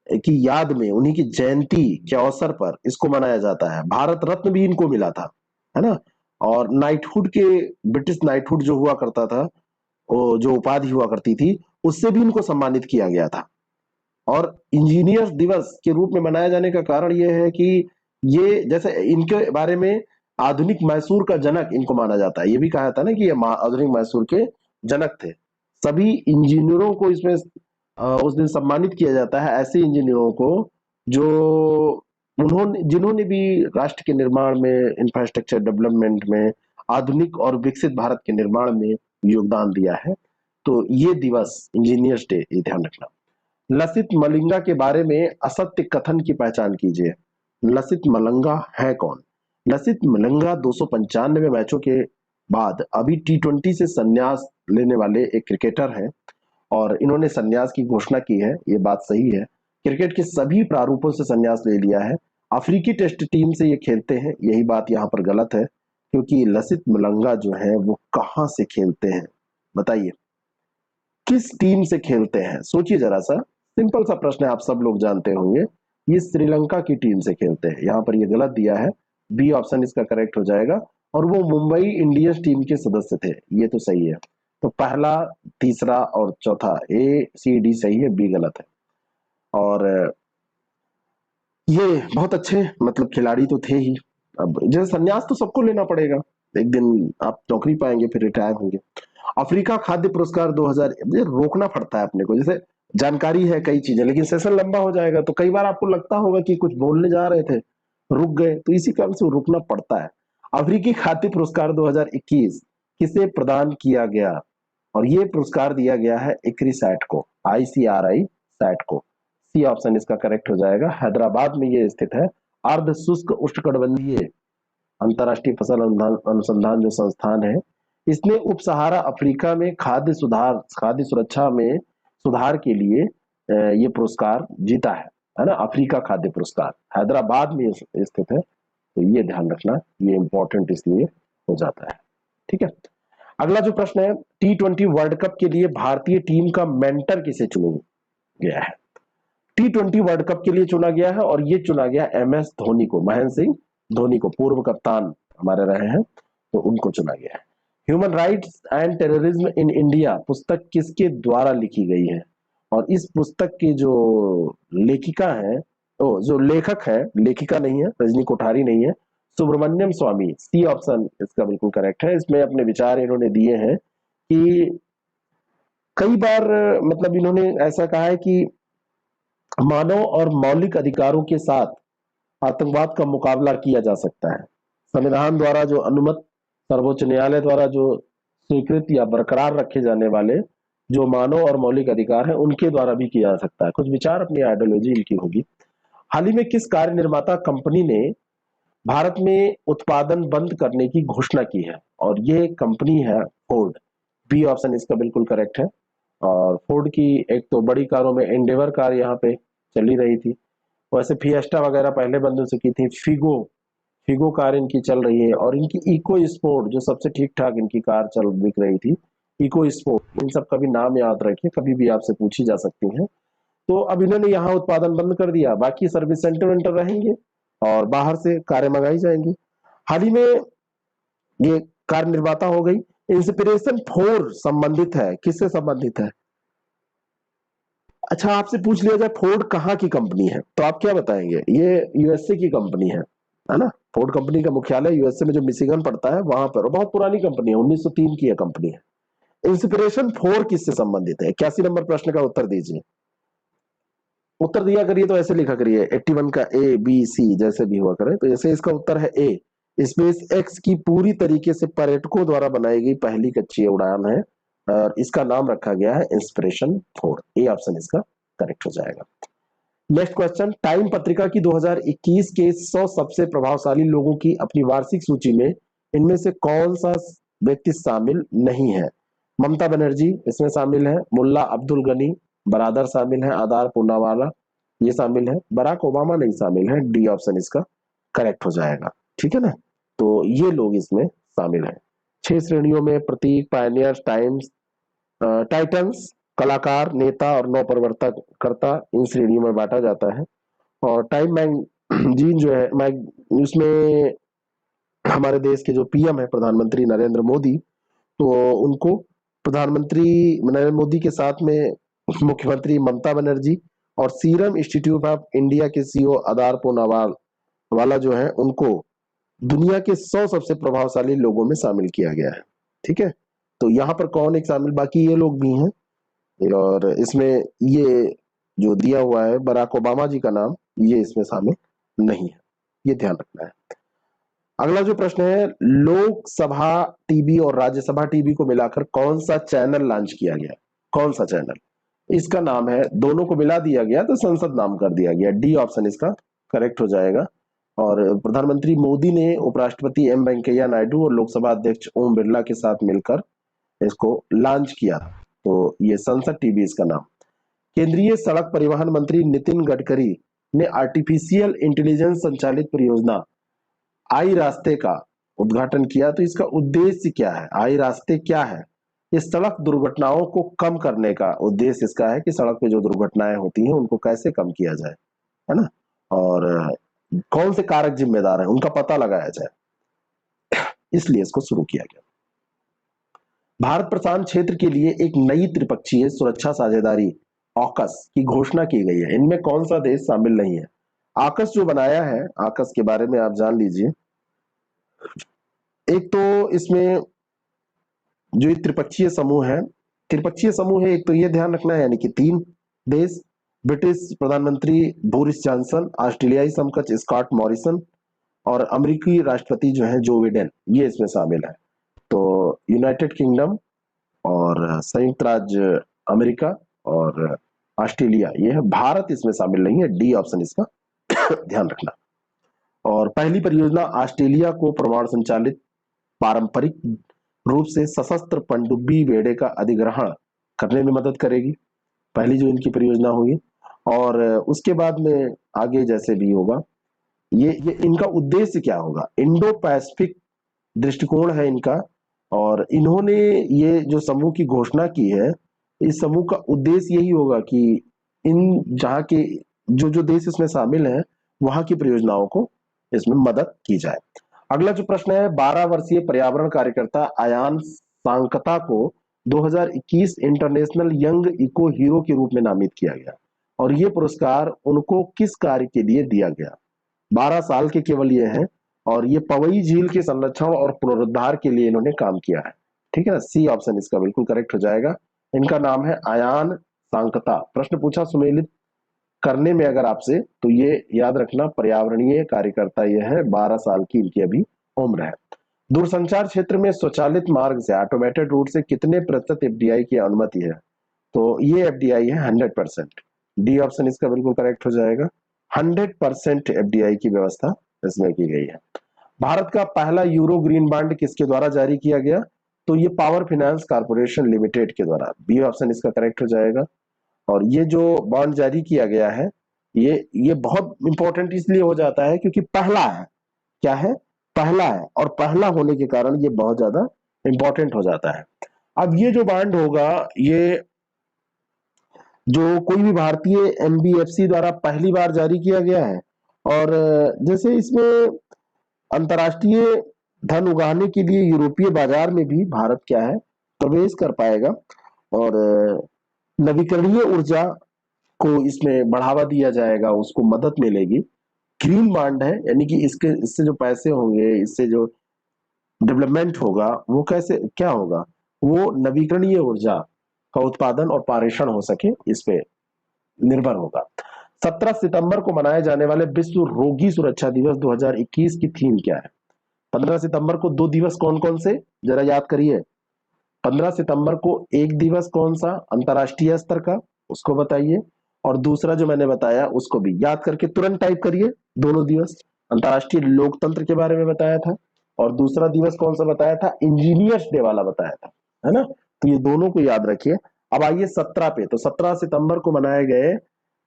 की याद में, उन्हीं की जयंती के अवसर पर इसको मनाया जाता है। भारत रत्न भी इनको मिला था, है ना। और नाइटहुड के, ब्रिटिश नाइटहुड जो हुआ करता था, वो जो उपाधि हुआ करती थी, उससे भी इनको सम्मानित किया गया था। और इंजीनियर्स दिवस के रूप में मनाया जाने का कारण यह है कि ये, जैसे इनके बारे में आधुनिक मैसूर का जनक इनको माना जाता है। ये भी कहा था ना कि ये आधुनिक मैसूर के जनक थे। सभी इंजीनियरों को इसमें उस दिन सम्मानित किया जाता है, ऐसे इंजीनियरों को जो जिन्होंने भी राष्ट्र के निर्माण में, इंफ्रास्ट्रक्चर डेवलपमेंट में, आधुनिक और विकसित भारत के निर्माण में योगदान दिया है। तो ये दिवस इंजीनियर्स डे, ये ध्यान रखना। लसित मलिंगा के बारे में असत्य कथन की पहचान कीजिए। लसित मलिंगा है कौन? लसित मलिंगा 295 मैचों के बाद अभी T20 से संन्यास लेने वाले एक क्रिकेटर हैं, और इन्होंने संन्यास की घोषणा की है। ये बात सही है, क्रिकेट के सभी प्रारूपों से संन्यास ले लिया है। अफ्रीकी टेस्ट टीम से ये खेलते हैं, यही बात यहाँ पर गलत है, क्योंकि लसित मलिंगा जो है वो कहाँ से खेलते हैं बताइए? किस टीम से खेलते हैं? सोचिए जरा सा, सिंपल सा प्रश्न है, आप सब लोग जानते होंगे। ये श्रीलंका की टीम से खेलते हैं, यहाँ पर ये गलत दिया है। बी ऑप्शन इसका करेक्ट हो जाएगा। और वो मुंबई इंडियंस टीम के सदस्य थे, ये तो सही है। तो पहला, तीसरा और चौथा, ए सी डी सही है, बी गलत है। और ये बहुत अच्छे मतलब खिलाड़ी तो थे ही। अब जैसे संन्यास तो सबको लेना पड़ेगा, एक दिन आप नौकरी पाएंगे, फिर रिटायर होंगे। अफ्रीका खाद्य पुरस्कार 2000, ये रोकना पड़ता है अपने को, जैसे जानकारी है कई चीजें, लेकिन सेशन लंबा हो जाएगा तो कई बार आपको लगता होगा कि कुछ बोलने जा रहे थे, रुक गए, तो इसी कारण से रुकना पड़ता है। अफ्रीकी खाद्य पुरस्कार 2021 किसे प्रदान किया गया? और ये पुरस्कार दिया गया है इक्री सैट को, ICRI सैट को। सी ऑप्शन इसका करेक्ट हो जाएगा। हैदराबाद में ये स्थित है। अर्ध शुष्क उष्णकटिबंधीय अंतरराष्ट्रीय फसल अनुसंधान जो संस्थान है, इसने उप सहारा अफ्रीका में खाद्य सुरक्षा में सुधार के लिए ये पुरस्कार जीता है ना। अफ्रीका खाद्य पुरस्कार हैदराबाद में स्थित है, तो ये ध्यान रखना, ये इंपॉर्टेंट इसलिए हो जाता है। ठीक है। अगला जो प्रश्न है, T20 वर्ल्ड कप के लिए भारतीय टीम का मेंटर किसे चुना गया है? T20 वर्ल्ड कप के लिए चुना गया है, और ये चुना गया MS धोनी को, महेंद्र सिंह धोनी को, पूर्व कप्तान हमारे रहे हैं, तो उनको चुना गया है। Human rights and terrorism in India पुस्तक किसके द्वारा लिखी गई है? और इस पुस्तक की जो लेखिका है, जो लेखक है, लेखिका नहीं है, रजनी कोठारी नहीं है, सुब्रमण्यम स्वामी। सी ऑप्शन इसका बिल्कुल करेक्ट है। इसमें अपने विचार इन्होंने दिए हैं कि कई बार मतलब इन्होंने ऐसा कहा है कि मानव और मौलिक अधिकारों के साथ आतंकवाद का मुकाबला किया जा सकता है। संविधान द्वारा जो अनुमत, सर्वोच्च न्यायालय द्वारा जो स्वीकृत या बरकरार रखे जाने वाले जो मानव और मौलिक अधिकार हैं, उनके द्वारा भी किया जा सकता है। कुछ विचार, अपनी आइडियोलॉजी इनकी होगी। हाल ही में किस कार्य निर्माता कंपनी ने भारत में उत्पादन बंद करने की घोषणा की है और ये कंपनी है फोर्ड। बी ऑप्शन इसका बिल्कुल करेक्ट है। और फोर्ड की एक तो बड़ी कारों में एंडेवर कार यहाँ पे चली रही थी। वैसे फिएस्टा वगैरह पहले बंद हो चुकी थी। फिगो फिगो कार इनकी चल रही है और इनकी इको स्पोर्ट जो सबसे ठीक ठाक इनकी कार चल बिक रही थी, इको स्पोर्ट। इन सब का भी नाम याद रखिए, कभी भी आपसे पूछी जा सकती हैं। तो अब इन्होंने यहाँ उत्पादन बंद कर दिया, बाकी सर्विस सेंटर वेंटर रहेंगे और बाहर से कारें मंगाई जाएंगी। हाल ही में ये कार निर्माता हो गई। इंस्पिरेशन फोर संबंधित है, किससे संबंधित है? अच्छा, आपसे पूछ लिया जाए फोर्ड कहाँ की कंपनी है, तो आप क्या बताएंगे? ये यूएसए की कंपनी है ना। फोर्ड कंपनी का मुख्यालय यूएसए में जो मिशिगन पड़ता है वहां पर, और बहुत पुरानी कंपनी है, 1903 की यह कंपनी है। इंस्पिरेशन फोर किससे संबंधित है? 81 नंबर प्रश्न का उत्तर दीजिए। उत्तर दिया करिए तो ऐसे लिखा करिए 81 का ए बी सी जैसे भी हुआ करे। तो जैसे इसका उत्तर है ए। स्पेस एक्स की पूरी तरीके से पर्यटकों द्वारा बनाई गई पहली कच्ची उड़ान है और इसका नाम रखा गया है इंस्पिरेशन फोर। ए ऑप्शन इसका करेक्ट हो जाएगा। नेक्स्ट क्वेश्चन, टाइम पत्रिका की 2021 के 100 सबसे प्रभावशाली लोगों की अपनी वार्षिक सूची में इनमें से कौन सा व्यक्ति शामिल नहीं है? ममता बनर्जी इसमें शामिल है, मुल्ला अब्दुल गनी बरादर शामिल है, आधार पूनावाला ये शामिल है, बराक ओबामा नहीं शामिल है। डी ऑप्शन इसका करेक्ट हो जाएगा। ठीक है ना। तो ये लोग इसमें शामिल हैं। 6 श्रेणियों में प्रतीक, पायनियर, टाइम्स, टाइटन्स, कलाकार, नेता और नौ प्रवर्तक कर्ता इन श्रेणियों में बांटा जाता है। और टाइम मैगजीन जो है उसमें हमारे देश के जो पीएम है प्रधानमंत्री नरेंद्र मोदी, तो उनको प्रधानमंत्री नरेंद्र मोदी के साथ में मुख्यमंत्री ममता बनर्जी और सीरम इंस्टीट्यूट ऑफ इंडिया के सीईओ आधार पूनावाला वाला जो है उनको दुनिया के 100 सबसे प्रभावशाली लोगों में शामिल किया गया है। ठीक है। तो यहाँ पर कौन एक शामिल, बाकी ये लोग भी हैं और इसमें ये जो दिया हुआ है बराक ओबामा जी का नाम, ये इसमें शामिल नहीं है, ये ध्यान रखना है। अगला जो प्रश्न है, लोकसभा टीवी और राज्यसभा टीवी को मिलाकर कौन सा चैनल लॉन्च किया गया? कौन सा चैनल? इसका नाम है, दोनों को मिला दिया गया तो संसद नाम कर दिया गया। डी ऑप्शन इसका करेक्ट हो जाएगा। और प्रधानमंत्री मोदी ने उपराष्ट्रपति एम वेंकैया नायडू और लोकसभा अध्यक्ष ओम बिरला के साथ मिलकर इसको लॉन्च किया। तो ये संसद टीवी इसका नाम। केंद्रीय सड़क परिवहन मंत्री नितिन गडकरी ने आर्टिफिशियल इंटेलिजेंस संचालित परियोजना आई रास्ते का उद्घाटन किया। तो इसका उद्देश्य क्या है? आई रास्ते क्या है? ये सड़क दुर्घटनाओं को कम करने का उद्देश्य इसका है कि सड़क पे जो दुर्घटनाएं होती हैं उनको कैसे कम किया जाए, है ना। और कौन से कारक जिम्मेदार हैं उनका पता लगाया जाए, इसलिए इसको शुरू किया गया। भारत प्रशांत क्षेत्र के लिए एक नई त्रिपक्षीय सुरक्षा साझेदारी ऑकस की घोषणा की गई है। इनमें कौन सा देश शामिल नहीं है? आकस जो बनाया है, आकस के बारे में आप जान लीजिए। एक तो इसमें जो त्रिपक्षीय समूह है, त्रिपक्षीय समूह है एक, तो ये ध्यान रखना है, यानी कि 3 देश, ब्रिटिश प्रधानमंत्री बोरिस जॉनसन, ऑस्ट्रेलियाई समकक्ष स्कॉट मॉरिसन और अमेरिकी राष्ट्रपति जो है जो बिडेन, ये इसमें शामिल है। तो यूनाइटेड किंगडम और संयुक्त राज्य अमेरिका और ऑस्ट्रेलिया ये है। भारत इसमें शामिल नहीं है। डी ऑप्शन इसका ध्यान रखना। और पहली परियोजना ऑस्ट्रेलिया को परमाणु संचालित पारंपरिक रूप से सशस्त्र पनडुब्बी बेड़े का अधिग्रहण करने में मदद करेगी, पहली जो इनकी परियोजना होगी। और उसके बाद में आगे जैसे भी होगा, ये इनका उद्देश्य क्या होगा? इंडो पैसिफिक दृष्टिकोण है इनका। और इन्होंने ये जो समूह की घोषणा की है, इस समूह का उद्देश्य यही होगा कि इन जहाँ के जो देश इसमें शामिल हैं वहां की परियोजनाओं को इसमें मदद की जाए। अगला जो प्रश्न है, 12 वर्षीय पर्यावरण कार्यकर्ता अयान सांकता को 2021 इंटरनेशनल यंग इको हीरो के रूप में नामित किया गया और ये पुरस्कार उनको किस कार्य के लिए दिया गया? 12 साल के केवल ये हैं और ये पवई झील के संरक्षण और पुनरुद्धार के लिए इन्होंने काम किया है। ठीक है ना। सी ऑप्शन इसका बिल्कुल करेक्ट हो जाएगा। इनका नाम है अयान सांकता। प्रश्न पूछा सुमेलित करने में अगर आपसे, तो ये याद रखना, पर्यावरणीय कार्यकर्ता ये है, 12 साल की इनकी अभी उम्र है। दूरसंचार क्षेत्र में स्वचालित मार्ग से, ऑटोमेटेड रूट से कितने प्रतिशत एफडीआई की अनुमति है? तो ये एफडीआई है 100%। डी ऑप्शन इसका बिल्कुल करेक्ट हो जाएगा। 100% एफडीआई की व्यवस्था इसमें की गई है। भारत का पहला यूरो ग्रीन बॉन्ड किसके द्वारा जारी किया गया? तो ये पावर फाइनेंस कॉर्पोरेशन लिमिटेड के द्वारा, बी ऑप्शन इसका करेक्ट हो जाएगा। और ये जो बॉन्ड जारी किया गया है, ये बहुत इंपॉर्टेंट इसलिए हो जाता है क्योंकि पहला है। क्या है? पहला है, और पहला होने के कारण ये बहुत ज्यादा इंपॉर्टेंट हो जाता है। अब ये जो बॉन्ड होगा, ये जो कोई भी भारतीय एनबीएफसी द्वारा पहली बार जारी किया गया है, और जैसे इसमें अंतर्राष्ट्रीय धन उगाहने के लिए यूरोपीय बाजार में भी भारत क्या है, प्रवेश कर पाएगा, और नवीकरणीय ऊर्जा को इसमें बढ़ावा दिया जाएगा, उसको मदद मिलेगी। ग्रीन बॉन्ड है, यानी कि इससे जो पैसे होंगे, इससे जो डेवलपमेंट होगा, वो कैसे क्या होगा, वो नवीकरणीय ऊर्जा का उत्पादन और पारेषण हो सके, इस पे निर्भर होगा। 17 सितंबर को मनाए जाने वाले विश्व रोगी सुरक्षा दिवस 2021 की थीम क्या है? 15 सितंबर को दो दिवस कौन कौन से, जरा याद करिए। 15 सितंबर को एक दिवस कौन सा अंतरराष्ट्रीय स्तर का, उसको बताइए। और दूसरा जो मैंने बताया उसको भी याद करके तुरंत टाइप करिए। दोनों दिवस, अंतरराष्ट्रीय लोकतंत्र के बारे में बताया था, और दूसरा दिवस कौन सा बताया था? इंजीनियर्स डे वाला बताया था, है ना? तो ये दोनों को याद रखिए। अब आइए 17 पे, तो 17 सितंबर को मनाए गए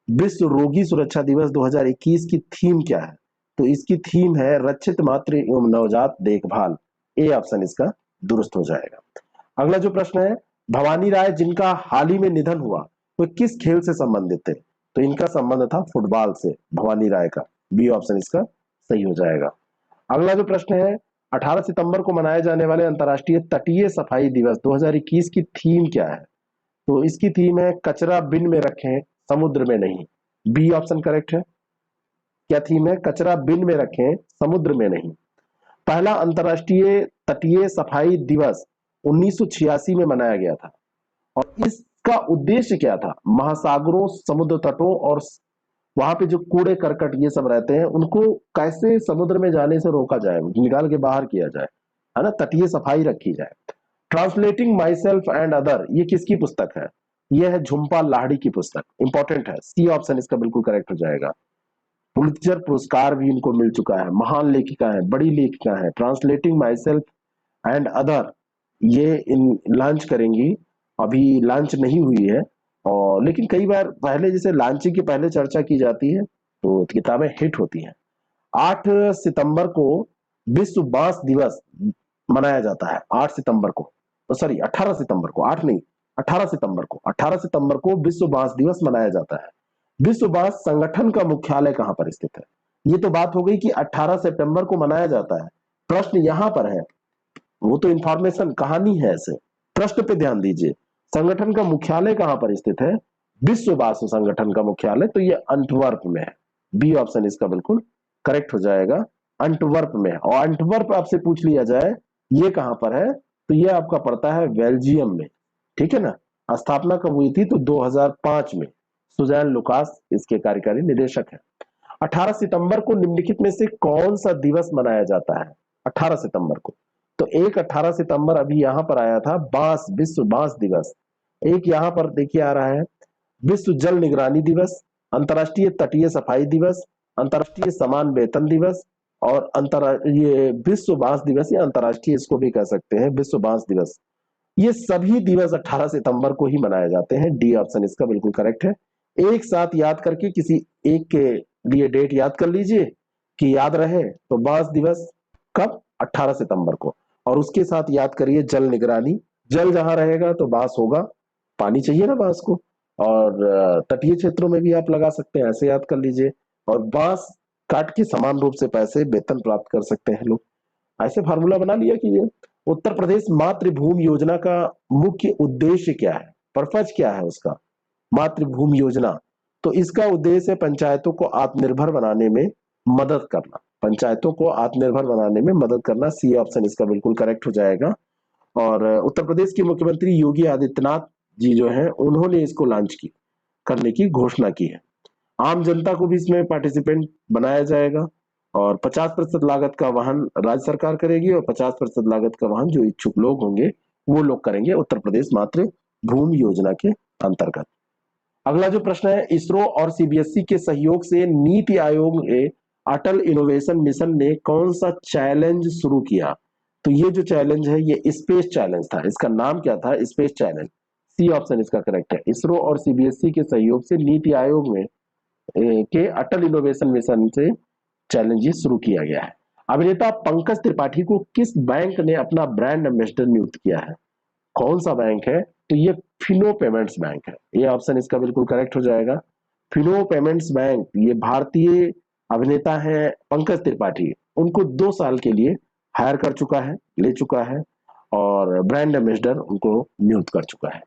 विश्व रोगी सुरक्षा दिवस 2021 की थीम क्या है? तो इसकी थीम है रक्षित मातृ एवं नवजात देखभाल। ए ऑप्शन इसका दुरुस्त हो जाएगा। अगला जो प्रश्न है, भवानी राय जिनका हाल ही में निधन हुआ, वो किस खेल से संबंधित थे? तो इनका संबंध था फुटबॉल से, भवानी राय का। बी ऑप्शन इसका सही हो जाएगा। अगला जो प्रश्न है, 18 सितंबर को मनाए जाने वाले अंतर्राष्ट्रीय तटीय सफाई दिवस 2021 की थीम क्या है? तो इसकी थीम है कचरा बिन में रखें, समुद्र में नहीं। बी ऑप्शन करेक्ट है। क्या थीम है? कचरा बिन में रखें, समुद्र में नहीं। पहला अंतर्राष्ट्रीय तटीय सफाई दिवस 1986 में मनाया गया था, और इसका उद्देश्य क्या था? महासागरों, समुद्र तटों और वहां पे जो कूड़े करकट ये सब रहते हैं, उनको कैसे समुद्र में जाने से रोका जाए, निकाल के बाहर किया जाए, है ना? तटीय सफाई रखी जाए। Translating my self and other, ये किसकी पुस्तक है? ये है झुम्पा लाहिड़ी की पुस्तक। इंपॉर्टेंट है, सी ऑप्शन इसका बिल्कुल करेक्ट हो जाएगा। पुलित्जर पुरस्कार भी इनको मिल चुका है, महान लेखिका है, बड़ी लेखिका है। Translating my self and other, ये इन लॉन्च करेंगी, अभी लॉन्च नहीं हुई है, और लेकिन कई बार पहले जैसे लॉन्चिंग के पहले चर्चा की जाती है तो किताबें हिट होती हैं। 8 सितंबर को विश्व बांस दिवस मनाया जाता है। 8 सितंबर को, सॉरी 18 सितंबर को, 8 नहीं 18 सितंबर को, 18 सितंबर को विश्व बांस दिवस मनाया जाता है। विश्व बांस संगठन का मुख्यालय कहां पर स्थित है? ये तो बात हो गई कि 18 सितंबर को मनाया जाता है। प्रश्न यहां पर है, वो तो इंफॉर्मेशन कहानी है ऐसे, प्रश्न पे ध्यान दीजिए। संगठन का मुख्यालय कहां पर स्थित है? विश्व बांस संगठन का मुख्यालय तो ये अंटवर्प में है। बी ऑप्शन इसका बिल्कुल करेक्ट हो जाएगा, अंटवर्प में। और अंटवर्प आपसे पूछ लिया जाए ये कहां पर है, तो ये आपका पड़ता है बेल्जियम में, ठीक है ना? स्थापना कब हुई थी? तो 2005 में। सुजैन लुकास इसके कार्यकारी निदेशक है। 18 सितंबर को निम्नलिखित में से कौन सा दिवस मनाया जाता है? 18 सितंबर को, तो एक 18 सितंबर अभी यहां पर आया था, बांस, विश्व बांस दिवस। एक यहां पर देखिए आ रहा है, विश्व जल निगरानी दिवस, अंतर्राष्ट्रीय तटीय सफाई दिवस, अंतर्राष्ट्रीय समान वेतन दिवस, और ये विश्व बांस दिवस, या अंतर्राष्ट्रीय इसको भी कह सकते हैं विश्व बांस दिवस। ये सभी दिवस 18 सितंबर को ही मनाए जाते हैं। डी ऑप्शन इसका बिल्कुल करेक्ट है। एक साथ याद करके किसी एक के लिए डेट याद कर लीजिए कि याद रहे। तो बांस दिवस कब? 18 सितंबर को। और उसके साथ याद करिए जल निगरानी, जल जहां रहेगा तो बांस होगा, पानी चाहिए ना बांस को। और तटीय क्षेत्रों में भी आप लगा सकते हैं, ऐसे याद कर लीजिए। और बांस काट के समान रूप से पैसे वेतन प्राप्त कर सकते हैं लोग, ऐसे फार्मूला बना लिया कीजिए। उत्तर प्रदेश मातृभूमि योजना का मुख्य उद्देश्य क्या है? पर्पज क्या है उसका? मातृभूमि योजना, तो इसका उद्देश्य है पंचायतों को आत्मनिर्भर बनाने में मदद करना, पंचायतों को आत्मनिर्भर बनाने में मदद करना। सी ऑप्शन इसका बिल्कुल करेक्ट हो जाएगा। और उत्तर प्रदेश के मुख्यमंत्री योगी आदित्यनाथ जी जो हैं, उन्होंने इसको लॉन्च की करने की घोषणा की है। आम जनता को भी इसमें पार्टिसिपेंट बनाया जाएगा, और 50% लागत का वहन राज्य सरकार करेगी, और 50% लागत का वहन जो इच्छुक लोग होंगे वो लोग करेंगे उत्तर प्रदेश मातृ भूमि योजना के अंतर्गत। अगला जो प्रश्न है, इसरो और सीबीएसई के सहयोग से नीति आयोग ने अटल इनोवेशन मिशन ने कौन सा चैलेंज शुरू किया? तो ये जो चैलेंज है ये स्पेस चैलेंज था। इसका नाम क्या था? Space challenge. सी ऑप्शन इसका करेक्ट है। इसरो और सीबीएसई के सहयोग से नीति आयोग में के अटल इनोवेशन मिशन से चैलेंज ये शुरू किया गया है। अभिनेता पंकज त्रिपाठी को किस बैंक ने अपना ब्रांड एम्बेसडर नियुक्त किया है? कौन सा बैंक है? तो ये फिनो पेमेंट्स बैंक है। ये ऑप्शन इसका बिल्कुल करेक्ट हो जाएगा। फिनो पेमेंट्स बैंक, ये भारतीय अभिनेता है पंकज त्रिपाठी, उनको 2 साल के लिए हायर कर चुका है, ले चुका है, और ब्रांड एम्बेसडर उनको नियुक्त कर चुका है।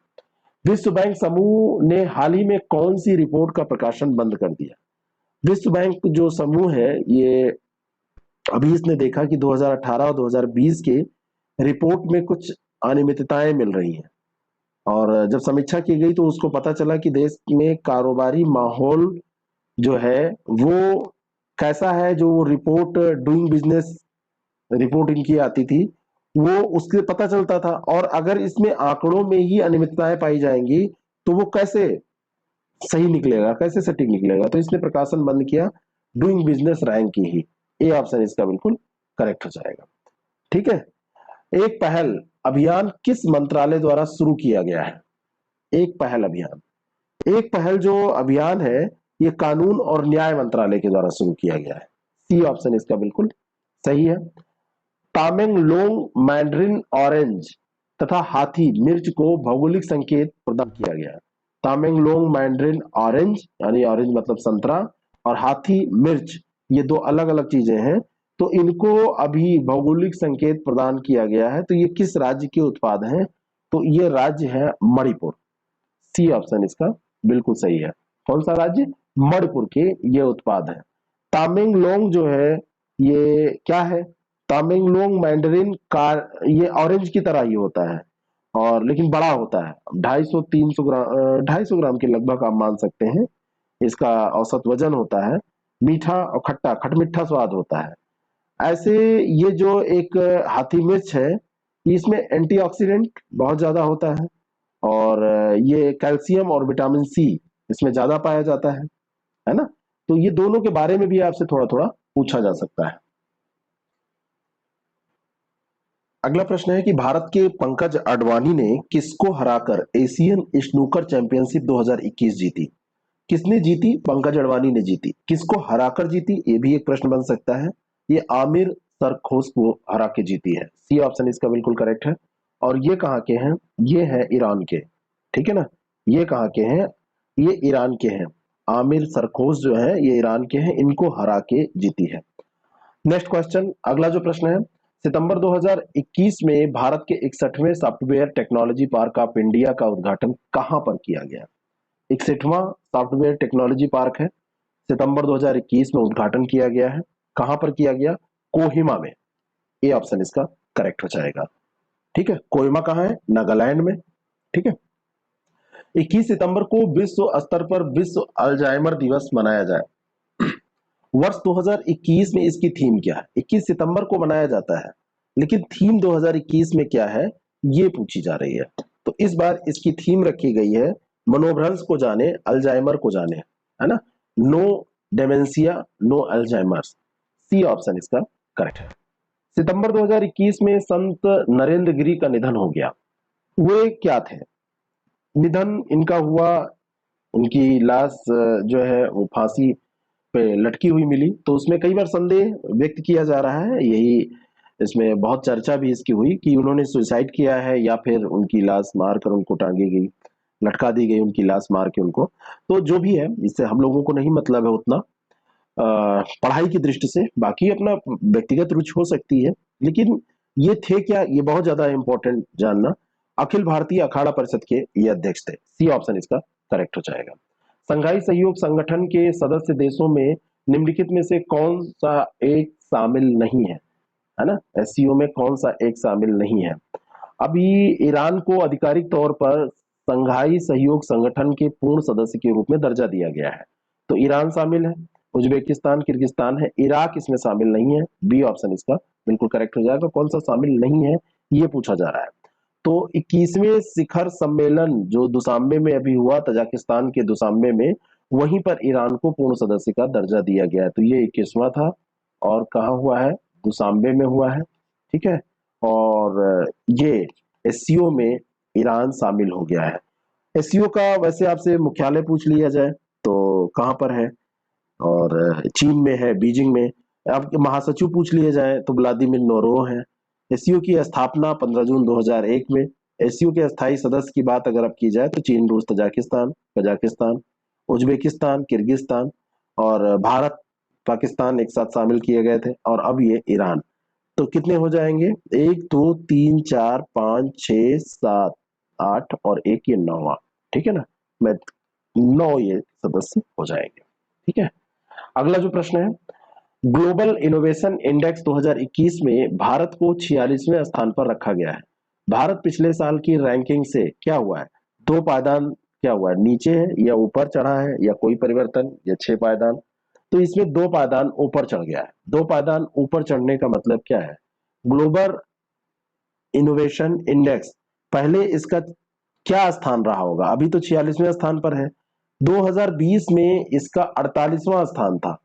विश्व बैंक समूह ने हाल ही में कौन सी रिपोर्ट का प्रकाशन बंद कर दिया? विश्व बैंक जो समूह है ये अभी इसने देखा कि 2018 और 2020 के रिपोर्ट में कुछ अनियमितताएं मिल रही हैं, और जब समीक्षा की गई तो उसको पता चला कि देश में कारोबारी माहौल जो है वो कैसा है। जो रिपोर्ट डूइंग बिजनेस रिपोर्ट इनकी आती थी वो उससे पता चलता था, और अगर इसमें आंकड़ों में ही अनियमितताएं पाई जाएंगी तो वो कैसे सही निकलेगा, कैसे सटीक निकलेगा? तो इसने प्रकाशन बंद किया डूइंग बिजनेस रैंक की ही। ए ऑप्शन इसका बिल्कुल करेक्ट हो जाएगा। ठीक है। एक पहल अभियान किस मंत्रालय द्वारा शुरू किया गया है? एक पहल अभियान, एक पहल जो अभियान है ये कानून और न्याय मंत्रालय के द्वारा शुरू किया गया है। सी ऑप्शन इसका बिल्कुल सही है। तामेंगलोंग मैंड्रिन ऑरेंज तथा हाथी मिर्च को भौगोलिक संकेत प्रदान किया गया है। तामेंगलोंग मैंड्रिन ऑरेंज यानी ऑरेंज मतलब संतरा, और हाथी मिर्च, ये दो अलग अलग चीजें हैं। तो इनको अभी भौगोलिक संकेत प्रदान किया गया है। तो ये किस राज्य के उत्पाद हैं? तो ये राज्य है मणिपुर। सी ऑप्शन इसका बिल्कुल सही है। कौन सा राज्य? मणिपुर के ये उत्पाद है। तामेंगलोंग जो है ये क्या है? तामेंगलोंग मैंडरिन का ये ऑरेंज की तरह ही होता है, और लेकिन बड़ा होता है। 250-300 ग्राम 250 ग्राम के लगभग आप मान सकते हैं इसका औसत वजन होता है। मीठा और खट्टा, खटमिठा स्वाद होता है। ऐसे ये जो एक हाथी मिर्च है इसमें एंटीऑक्सीडेंट बहुत ज्यादा होता है, और ये कैल्शियम और विटामिन सी इसमें ज्यादा पाया जाता है ना? तो ये दोनों के बारे में भी आपसे थोड़ा थोड़ा पूछा जा सकता है। अगला प्रश्न है कि भारत के पंकज अडवाणी ने किसको हराकर एशियन स्नूकर चैंपियनशिप 2021 जीती? किसने जीती? पंकज अडवाणी ने जीती। किसको हराकर जीती? ये भी एक प्रश्न बन सकता है। ये आमिर सरखोश को हरा के जीती है। सी ऑप्शन इसका बिल्कुल करेक्ट है। और ये कहाँ के हैं? ये है ईरान के। ठीक है ना? ये कहाँ के हैं? ये ईरान के हैं। आमिर सरखोश जो है ये ईरान के हैं, इनको हरा के जीती है। नेक्स्ट क्वेश्चन, अगला जो प्रश्न है, सितंबर 2021 में भारत के 61वें Software Technology Park of India का उद्घाटन कहां पर किया गया? 61वां सॉफ्टवेयर टेक्नोलॉजी पार्क है, सितंबर 2021 में उद्घाटन किया गया है। कहां पर किया गया? कोहिमा में। ए ऑप्शन इसका करेक्ट हो जाएगा। ठीक है। कोहिमा कहां है? नागालैंड में। ठीक है। 21 सितंबर को विश्व स्तर पर विश्व अल्जाइमर दिवस मनाया जाए। वर्ष 2021 में इसकी थीम क्या है? 21 सितंबर को मनाया जाता है, लेकिन थीम 2021 में क्या है ये पूछी जा रही है। तो इस बार इसकी थीम रखी गई है मनोभ्रंश को जाने, अल्जाइमर को जाने, है ना? No dementia, no Alzheimer's. C option इसका करेक्ट है। सितंबर 2021 में संत नरेंद्र गिरी का निधन हो गया। वे क्या थे? निधन इनका हुआ, उनकी लाश जो है वो फांसी पे लटकी हुई मिली। तो उसमें कई बार संदेह व्यक्त किया जा रहा है, यही इसमें बहुत चर्चा भी इसकी हुई कि उन्होंने सुसाइड किया है या फिर उनकी लाश मार कर उनको टांगी गई, लटका दी गई उनकी लाश मार के उनको। तो जो भी है इससे हम लोगों को नहीं मतलब है उतना पढ़ाई की दृष्टि से, बाकी अपना व्यक्तिगत रुचि हो सकती है, लेकिन ये थे क्या ये बहुत ज्यादा इंपॉर्टेंट जानना। अखिल भारतीय अखाड़ा परिषद के ये अध्यक्ष थे। सी ऑप्शन इसका करेक्ट हो जाएगा। संघाई सहयोग संगठन के सदस्य देशों में निम्नलिखित में से कौन सा एक शामिल नहीं है ना? एससीओ में कौन सा एक शामिल नहीं है? अभी ईरान को आधिकारिक तौर पर संघाई सहयोग संगठन के पूर्ण सदस्य के रूप में दर्जा दिया गया है। तो ईरान शामिल है, उज्बेकिस्तान, किर्गिस्तान है, इराक इसमें शामिल नहीं है। बी ऑप्शन इसका बिल्कुल करेक्ट हो जाएगा। कौन सा शामिल नहीं है ये पूछा जा रहा है। तो 21वें शिखर सम्मेलन जो दुशांबे में अभी हुआ, तजाकिस्तान के दुशांबे में, वहीं पर ईरान को पूर्ण सदस्य का दर्जा दिया गया है। तो ये 21वां था और कहाँ हुआ है, दुशांबे में हुआ है, ठीक है। और ये एससीओ में ईरान शामिल हो गया है। एससीओ का वैसे आपसे मुख्यालय पूछ लिया जाए तो कहाँ पर है, और चीन में है, बीजिंग में। आपके महासचिव पूछ लिए जाए तो व्लादिमीर नोरोव है। एससीओ की स्थापना 15 जून 2001 में। एससीओ के अस्थायी सदस्य की बात अगर अब की जाए तो चीन, रूस, तजाकिस्तान, कजाकिस्तान, उज्बेकिस्तान, किर्गिस्तान और भारत, पाकिस्तान एक साथ शामिल किए गए थे, और अब ये ईरान। तो कितने हो जाएंगे, 1 2 3 4 5 6 7 8 और एक ये 9वां, ठीक है ना। मैं 9 ये सदस्य हो जाएंगे, ठीक है। अगला जो प्रश्न है, ग्लोबल इनोवेशन इंडेक्स 2021 में भारत को 46वें स्थान पर रखा गया है। भारत पिछले साल की रैंकिंग से क्या हुआ है, 2 पायदान क्या हुआ है, नीचे है या ऊपर चढ़ा है, या कोई परिवर्तन, या 6 पायदान। तो इसमें 2 पायदान ऊपर चढ़ गया है। 2 पायदान ऊपर चढ़ने का मतलब क्या है, ग्लोबल इनोवेशन इंडेक्स पहले इसका क्या स्थान रहा होगा, अभी तो 46वें स्थान पर है। 2020 में इसका 48वां स्थान था,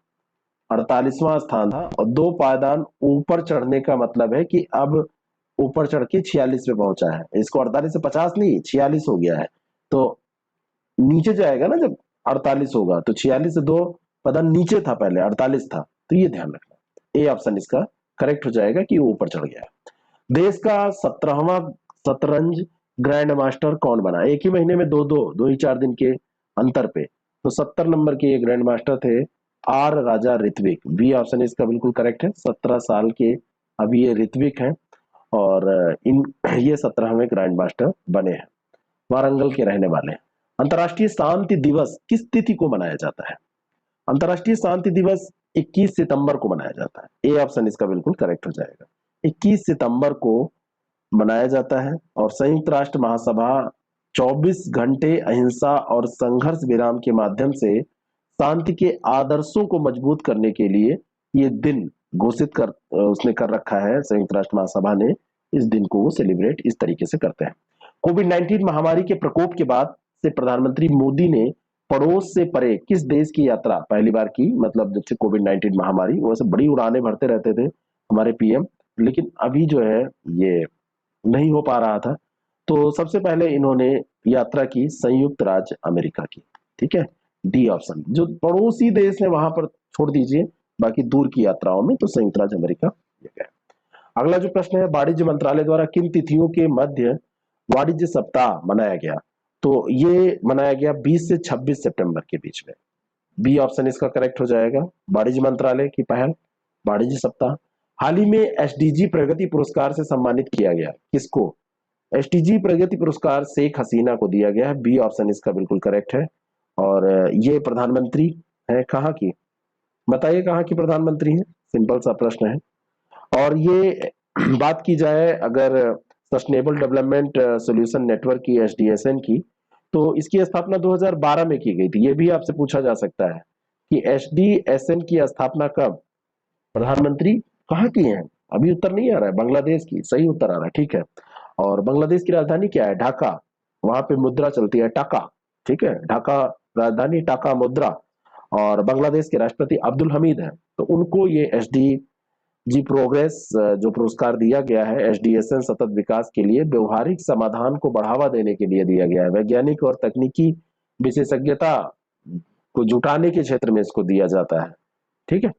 48वां स्थान था, और 2 पायदान ऊपर चढ़ने का मतलब है कि अब ऊपर चढ़ के 46 पे पहुंचा है। इसको 48 से 50 नहीं, 46 हो गया है। तो नीचे जाएगा ना जब 48 होगा, तो 46 से 2 पायदान नीचे था, पहले 48 था। तो ये ध्यान रखना, ए ऑप्शन इसका करेक्ट हो जाएगा कि वो ऊपर चढ़ गया है। देश का 17वां शतरंज ग्रैंड मास्टर कौन बना, एक ही महीने में दो ही 4 दिन के अंतर पे। तो 70 नंबर के ये ग्रैंड मास्टर थे R Raja Ritvik. B option इसका बिल्कुल करेक्ट है। 17 साल के अभी ये ऋत्विक हैं, और इन ये 17वें ग्रैंड मास्टर बने हैं, वारंगल के रहने वाले हैं। अंतर्राष्ट्रीय शांति दिवस किस तिथि को मनाया जाता है, अंतर्राष्ट्रीय शांति दिवस 21 सितंबर को मनाया जाता है। ए ऑप्शन इसका बिल्कुल करेक्ट हो जाएगा, 21 सितंबर को मनाया जाता है। और संयुक्त राष्ट्र महासभा 24 घंटे अहिंसा और संघर्ष विराम के माध्यम से शांति के आदर्शों को मजबूत करने के लिए ये दिन घोषित कर उसने कर रखा है, संयुक्त राष्ट्र महासभा ने इस दिन को वो सेलिब्रेट इस तरीके से करते हैं। कोविड-19 महामारी के प्रकोप के बाद से प्रधानमंत्री मोदी ने पड़ोस से परे किस देश की यात्रा पहली बार की, मतलब जब से कोविड-19 महामारी, वैसे बड़ी उड़ानें भरते रहते थे हमारे पीएम, लेकिन अभी जो है ये नहीं हो पा रहा था। तो सबसे पहले इन्होंने यात्रा की संयुक्त राज्य अमेरिका की, ठीक है। डी ऑप्शन, जो पड़ोसी देश है वहां पर छोड़ दीजिए, बाकी दूर की यात्राओं में तो संयुक्त राज्य अमेरिका ये गए। अगला जो प्रश्न है, वाणिज्य मंत्रालय द्वारा किन तिथियों के मध्य वाणिज्य सप्ताह मनाया गया, तो ये मनाया गया 20 से 26 सितंबर के बीच में। बी ऑप्शन इसका करेक्ट हो जाएगा, वाणिज्य मंत्रालय की पहल वाणिज्य सप्ताह। हाल ही में एसडीजी प्रगति पुरस्कार से सम्मानित किया गया, किसको, एसडीजी प्रगति पुरस्कार शेख हसीना को दिया गया है। बी ऑप्शन इसका बिल्कुल करेक्ट है। और ये प्रधानमंत्री है कहाँ की, बताइए कहाँ की प्रधानमंत्री है, सिंपल सा प्रश्न है। और ये बात की जाए अगर सस्टेनेबल डेवलपमेंट सॉल्यूशन नेटवर्क की, एसडीएसएन की, तो इसकी स्थापना 2012 में की गई थी। ये भी आपसे पूछा जा सकता है कि एसडीएसएन की स्थापना कब, प्रधानमंत्री कहाँ की हैं, अभी उत्तर नहीं आ रहा है, बांग्लादेश की, सही उत्तर आ रहा है, ठीक है। और बांग्लादेश की राजधानी क्या है, ढाका, वहां पे मुद्रा चलती है टाका, ठीक है, ढाका राजधानी, टाका मुद्रा। और बांग्लादेश के राष्ट्रपति अब्दुल हमीद हैं, तो उनको ये एसडी जी प्रोग्रेस जो पुरस्कार दिया गया है एसडीएसएन सतत विकास के लिए, व्यवहारिक समाधान को बढ़ावा देने के लिए दिया गया है, वैज्ञानिक और तकनीकी विशेषज्ञता को जुटाने के क्षेत्र में इसको दिया जाता है, ठीक है।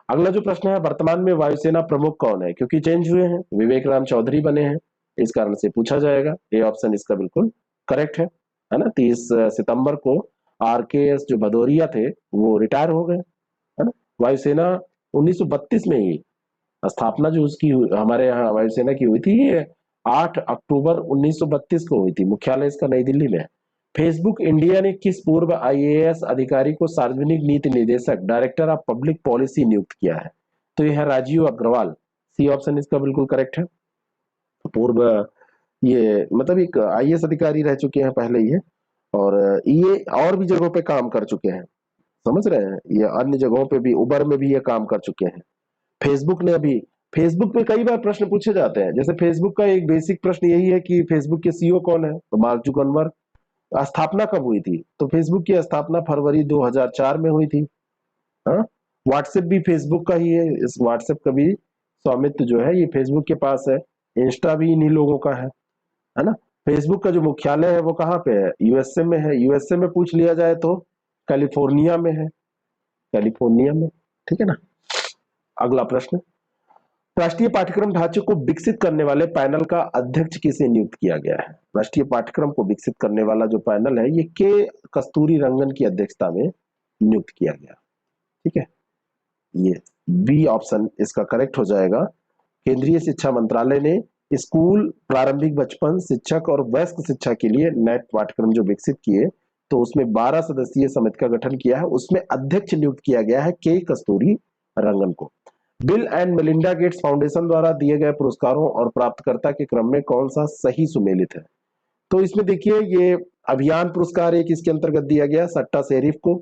अगला जो प्रश्न है, वर्तमान में वायुसेना प्रमुख कौन है, क्योंकि चेंज हुए हैं, विवेक राम चौधरी बने हैं, इस कारण से पूछा जाएगा। ए ऑप्शन इसका बिल्कुल करेक्ट है ना। 30 सितंबर को आरकेएस जो भदौरिया थे वो रिटायर हो गए, है ना। वायुसेना 1932 में ही स्थापना जो उसकी हमारे यहाँ वायुसेना की हुई थी, ये 8 अक्टूबर 1932 को हुई थी, मुख्यालय इसका नई दिल्ली में है। फेसबुक इंडिया ने किस पूर्व आईएएस अधिकारी को सार्वजनिक नीति निदेशक, डायरेक्टर ऑफ पब्लिक पॉलिसी नियुक्त किया है, तो यह है राजीव अग्रवाल। सी ऑप्शन इसका बिल्कुल करेक्ट है। पूर्व ये मतलब एक आईएएस अधिकारी रह चुके हैं पहले ये, और ये और भी जगहों पे काम कर चुके हैं, समझ रहे हैं, ये अन्य जगहों पे भी, उबर में भी ये काम कर चुके हैं। फेसबुक ने अभी, फेसबुक पे कई बार प्रश्न पूछे जाते हैं, जैसे फेसबुक का एक बेसिक प्रश्न यही है कि फेसबुक के सीईओ कौन है, तो मार्क जुकरबर्ग। स्थापना कब हुई थी? तो फेसबुक की स्थापना फरवरी 2004 में हुई थी। हाँ, व्हाट्सएप भी फेसबुक का ही है, इस व्हाट्सएप का भी स्वामित्व जो है ये फेसबुक के पास है। इंस्टा भी इन्हीं लोगों का है ना। फेसबुक का जो मुख्यालय है वो कहाँ पे है? यूएसए में है। यूएसए में पूछ लिया जाए तो कैलिफोर्निया में है, कैलिफोर्निया में। ठीक है ना। अगला प्रश्न, राष्ट्रीय पाठ्यक्रम ढांचे को विकसित करने वाले पैनल का अध्यक्ष किसे नियुक्त किया गया है? राष्ट्रीय पाठ्यक्रम को विकसित करने वाला जो पैनल है ये के कस्तूरी रंगन की अध्यक्षता में नियुक्त किया गया। ठीक है, ये बी ऑप्शन इसका करेक्ट हो जाएगा। केंद्रीय शिक्षा मंत्रालय ने स्कूल, प्रारंभिक बचपन, शिक्षक और वयस्क शिक्षा के लिए नए पाठ्यक्रम जो विकसित किए, तो उसमें 12 सदस्यीय समिति का गठन किया है। उसमें अध्यक्ष नियुक्त किया गया है के कस्तूरी रंगन को। Bill and Melinda Gates foundation द्वारा दिए गए पुरस्कारों और प्राप्तकर्ता के क्रम में कौन सा सही सुमेलित है? तो इसमें देखिए, ये अभियान पुरस्कार एक इसके अंतर्गत दिया गया सट्टा शेरिफ को,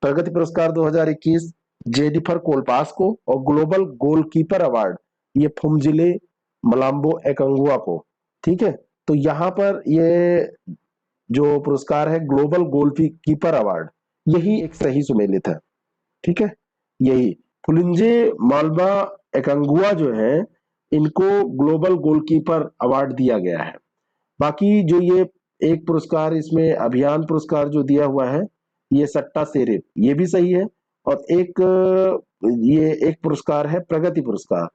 प्रगति पुरस्कार 2021 जेनिफर कोलपास को, और ग्लोबल गोलकीपर अवार्ड ये फुमजिले मलाम्बो एकंगुआ को। ठीक है, तो यहाँ पर ये जो पुरस्कार है ग्लोबल गोलकीपर अवार्ड, यही एक सही सुमेलित है। ठीक है, यही फुलिंजे मालबा एकंगुआ जो है इनको ग्लोबल गोलकीपर अवार्ड दिया गया है। बाकी जो ये एक पुरस्कार इसमें अभियान पुरस्कार जो दिया हुआ है ये सट्टा शेरिफ, ये भी सही है। और एक ये एक पुरस्कार है प्रगति पुरस्कार,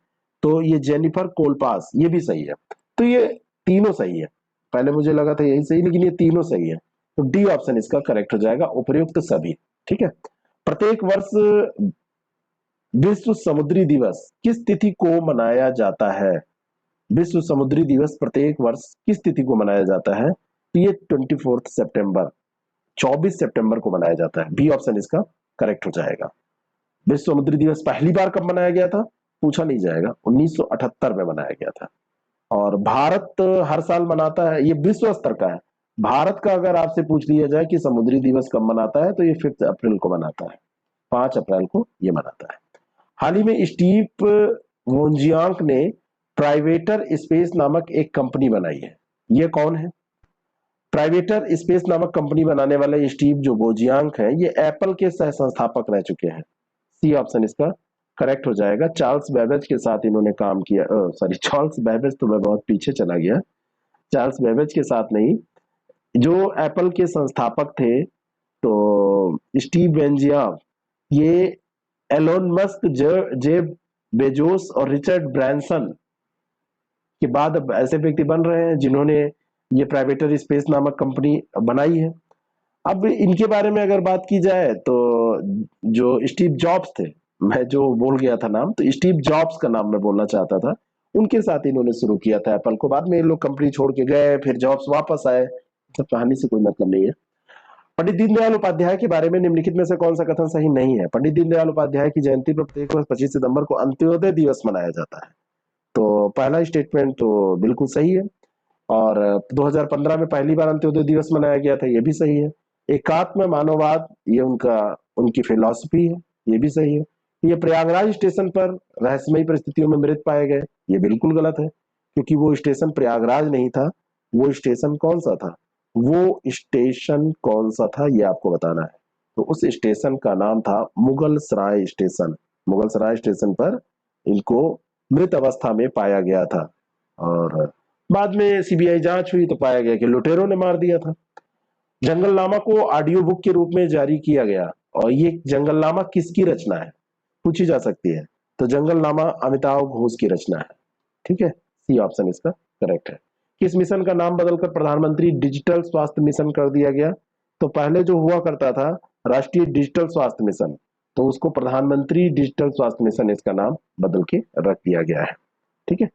तो ये जेनिफर कोलपास, ये भी सही है। तो ये तीनों सही है। पहले मुझे लगा था यही सही, लेकिन ये तीनों सही है। तो डी ऑप्शन इसका करेक्ट हो जाएगा, उपयुक्त सभी। ठीक है, प्रत्येक वर्ष विश्व समुद्री दिवस किस तिथि को मनाया जाता है? विश्व समुद्री दिवस प्रत्येक वर्ष किस तिथि को मनाया जाता है? तो ये 24 सितंबर, 24 सितंबर को मनाया जाता है। बी ऑप्शन इसका करेक्ट हो जाएगा। विश्व समुद्री दिवस पहली बार कब मनाया गया था? पूछा नहीं जाएगा, 1978 में मनाया गया था। और भारत हर साल मनाता है, ये विश्व स्तर का है। भारत का अगर आपसे पूछ लिया जाए कि समुद्री दिवस कब मनाता है, तो ये 5 अप्रैल को मनाता है, 5 अप्रैल को ये मनाता है। हाल ही में स्टीव वोंजियांक ने प्राइवेटर स्पेस नामक एक कंपनी बनाई है, ये कौन है? प्राइवेटर स्पेस नामक कंपनी बनाने वाले स्टीव जो वोंजियांक है ये एप्पल के सह संस्थापक रह चुके हैं। सी ऑप्शन इसका करेक्ट हो जाएगा। चार्ल्स बेबेज के साथ इन्होंने काम किया, सॉरी चार्ल्स बेबेज तो मैं बहुत पीछे चला गया, चार्ल्स बेबेज के साथ नहीं, जो एप्पल के संस्थापक थे तो स्टीव वेंजियांक, ये एलोन मस्क, जेब बेजोस और रिचर्ड ब्रांसन के बाद अब ऐसे व्यक्ति बन रहे हैं जिन्होंने ये प्राइवेटर स्पेस नामक कंपनी बनाई है। अब इनके बारे में अगर बात की जाए तो जो स्टीव जॉब्स थे, मैं जो बोल गया था नाम, तो स्टीव जॉब्स का नाम मैं बोलना चाहता था, उनके साथ इन्होंने शुरू किया था एप्पल को। बाद में ये लोग कंपनी छोड़ के गए, फिर जॉब्स वापस आए, सब कहानी से कोई मतलब नहीं है। पंडित दीनदयाल उपाध्याय के बारे में निम्नलिखित में से कौन सा कथन सही नहीं है? पंडित दीनदयाल उपाध्याय की जयंती पर प्रत्येक वर्ष 25 सितंबर को अंत्योदय दिवस मनाया जाता है। तो पहला स्टेटमेंट तो बिल्कुल सही है। और 2015 में पहली बार अंत्योदय दिवस मनाया गया था, ये भी सही है। एकात्म मानववाद ये उनकी फिलॉसफी है, ये भी सही है। ये प्रयागराज स्टेशन पर रहस्यमयी परिस्थितियों में मृत पाए गए, ये बिल्कुल गलत है, क्योंकि वो स्टेशन प्रयागराज नहीं था। वो स्टेशन कौन सा था? वो स्टेशन कौन सा था ये आपको बताना है। तो उस स्टेशन का नाम था मुगल सराय स्टेशन। मुगल सराय स्टेशन पर इनको मृत अवस्था में पाया गया था, और बाद में सीबीआई जांच हुई तो पाया गया कि लुटेरों ने मार दिया था। जंगलनामा को ऑडियो बुक के रूप में जारी किया गया, और ये जंगलनामा किसकी रचना है? पूछी जा सकती है। तो जंगलनामा अमिताभ घोष की रचना है। ठीक है, सी ऑप्शन इसका करेक्ट है। किस मिशन का नाम बदलकर प्रधानमंत्री डिजिटल स्वास्थ्य मिशन कर दिया गया? तो पहले जो हुआ करता था राष्ट्रीय डिजिटल स्वास्थ्य मिशन, तो उसको प्रधानमंत्री डिजिटल स्वास्थ्य मिशन इसका नाम बदल के रख दिया गया है। ठीक है,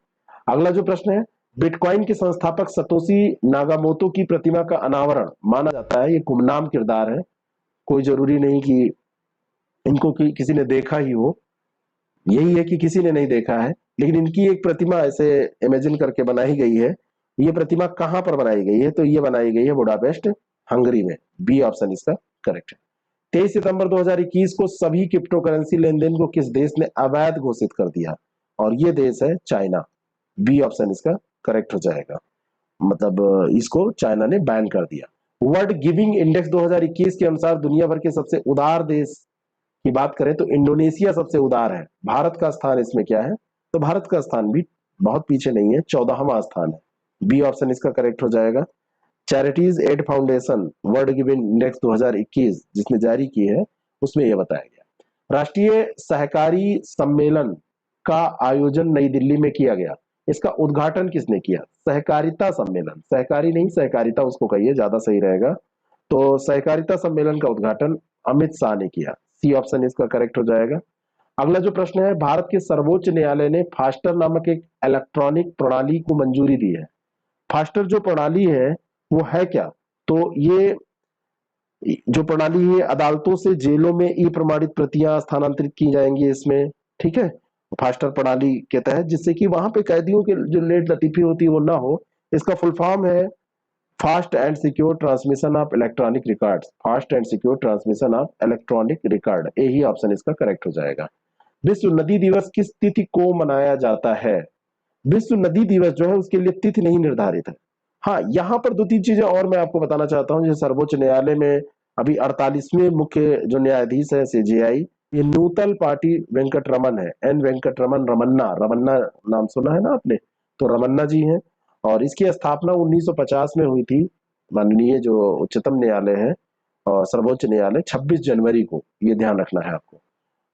अगला जो प्रश्न है, बिटकॉइन के संस्थापक सतोशी नागामोतो की प्रतिमा का अनावरण माना जाता है, ये गुमनाम किरदार है, कोई जरूरी नहीं कि इनको किसी ने देखा ही हो, यही है कि किसी ने नहीं देखा है, लेकिन इनकी एक प्रतिमा ऐसे इमेजिन करके बनाई गई है। ये प्रतिमा कहां पर बनाई गई है? तो ये बनाई गई है बुडापेस्ट, हंगरी में। बी ऑप्शन इसका करेक्ट है। 23 सितंबर 2021 को सभी क्रिप्टो करेंसी लेन देन को किस देश ने अवैध घोषित कर दिया? और ये देश है चाइना। बी ऑप्शन इसका करेक्ट हो जाएगा, मतलब इसको चाइना ने बैन कर दिया। वर्ल्ड गिविंग इंडेक्स 2021 के अनुसार दुनिया भर के सबसे उदार देश की बात करें तो इंडोनेशिया सबसे उदार है। भारत का स्थान इसमें क्या है? तो भारत का स्थान भी बहुत पीछे नहीं है, 14वां स्थान है। बी ऑप्शन इसका करेक्ट हो जाएगा। Charities Aid Foundation World Giving Index 2021 जिसने जारी की है उसमें यह बताया गया। राष्ट्रीय सहकारी सम्मेलन का आयोजन नई दिल्ली में किया गया। इसका उद्घाटन किसने किया? सहकारिता सम्मेलन, सहकारी नहीं सहकारिता उसको कहिए, ज्यादा सही रहेगा। तो सहकारिता सम्मेलन का उद्घाटन अमित शाह ने किया। सी ऑप्शन इसका करेक्ट हो जाएगा। अगला जो प्रश्न है, भारत के सर्वोच्च न्यायालय ने फास्टर नामक एक इलेक्ट्रॉनिक प्रणाली को मंजूरी दी है। फास्टर जो प्रणाली है वो है क्या? तो ये जो प्रणाली है अदालतों से जेलों में ई प्रमाणित प्रतियां स्थानांतरित की जाएंगी इसमें, ठीक है, फास्टर प्रणाली के तहत, जिससे कि वहां पे कैदियों के जो लेट लतीफी होती है वो ना हो। इसका फुल फॉर्म है fast and secure transmission of electronic records, fast and secure transmission of electronic record, यही ऑप्शन इसका करेक्ट हो जाएगा। विश्व नदी दिवस किस तिथि को मनाया जाता है? विश्व नदी दिवस जो है उसके लिए तिथि नहीं निर्धारित है। हाँ, यहाँ पर दो तीन चीजें और मैं आपको बताना चाहता हूँ। जैसे सर्वोच्च न्यायालय में अभी 48वें मुख्य जो न्यायाधीश है सीजेआई, ये नूतल पार्टी वेंकट रमन है, एन वेंकट रमन, रमन्ना, रमन्ना नाम सुना है ना आपने? तो रमन्ना जी हैं और इसकी स्थापना 1950 में हुई थी। माननीय जो उच्चतम न्यायालय है और सर्वोच्च न्यायालय 26 जनवरी को, ये ध्यान रखना है आपको।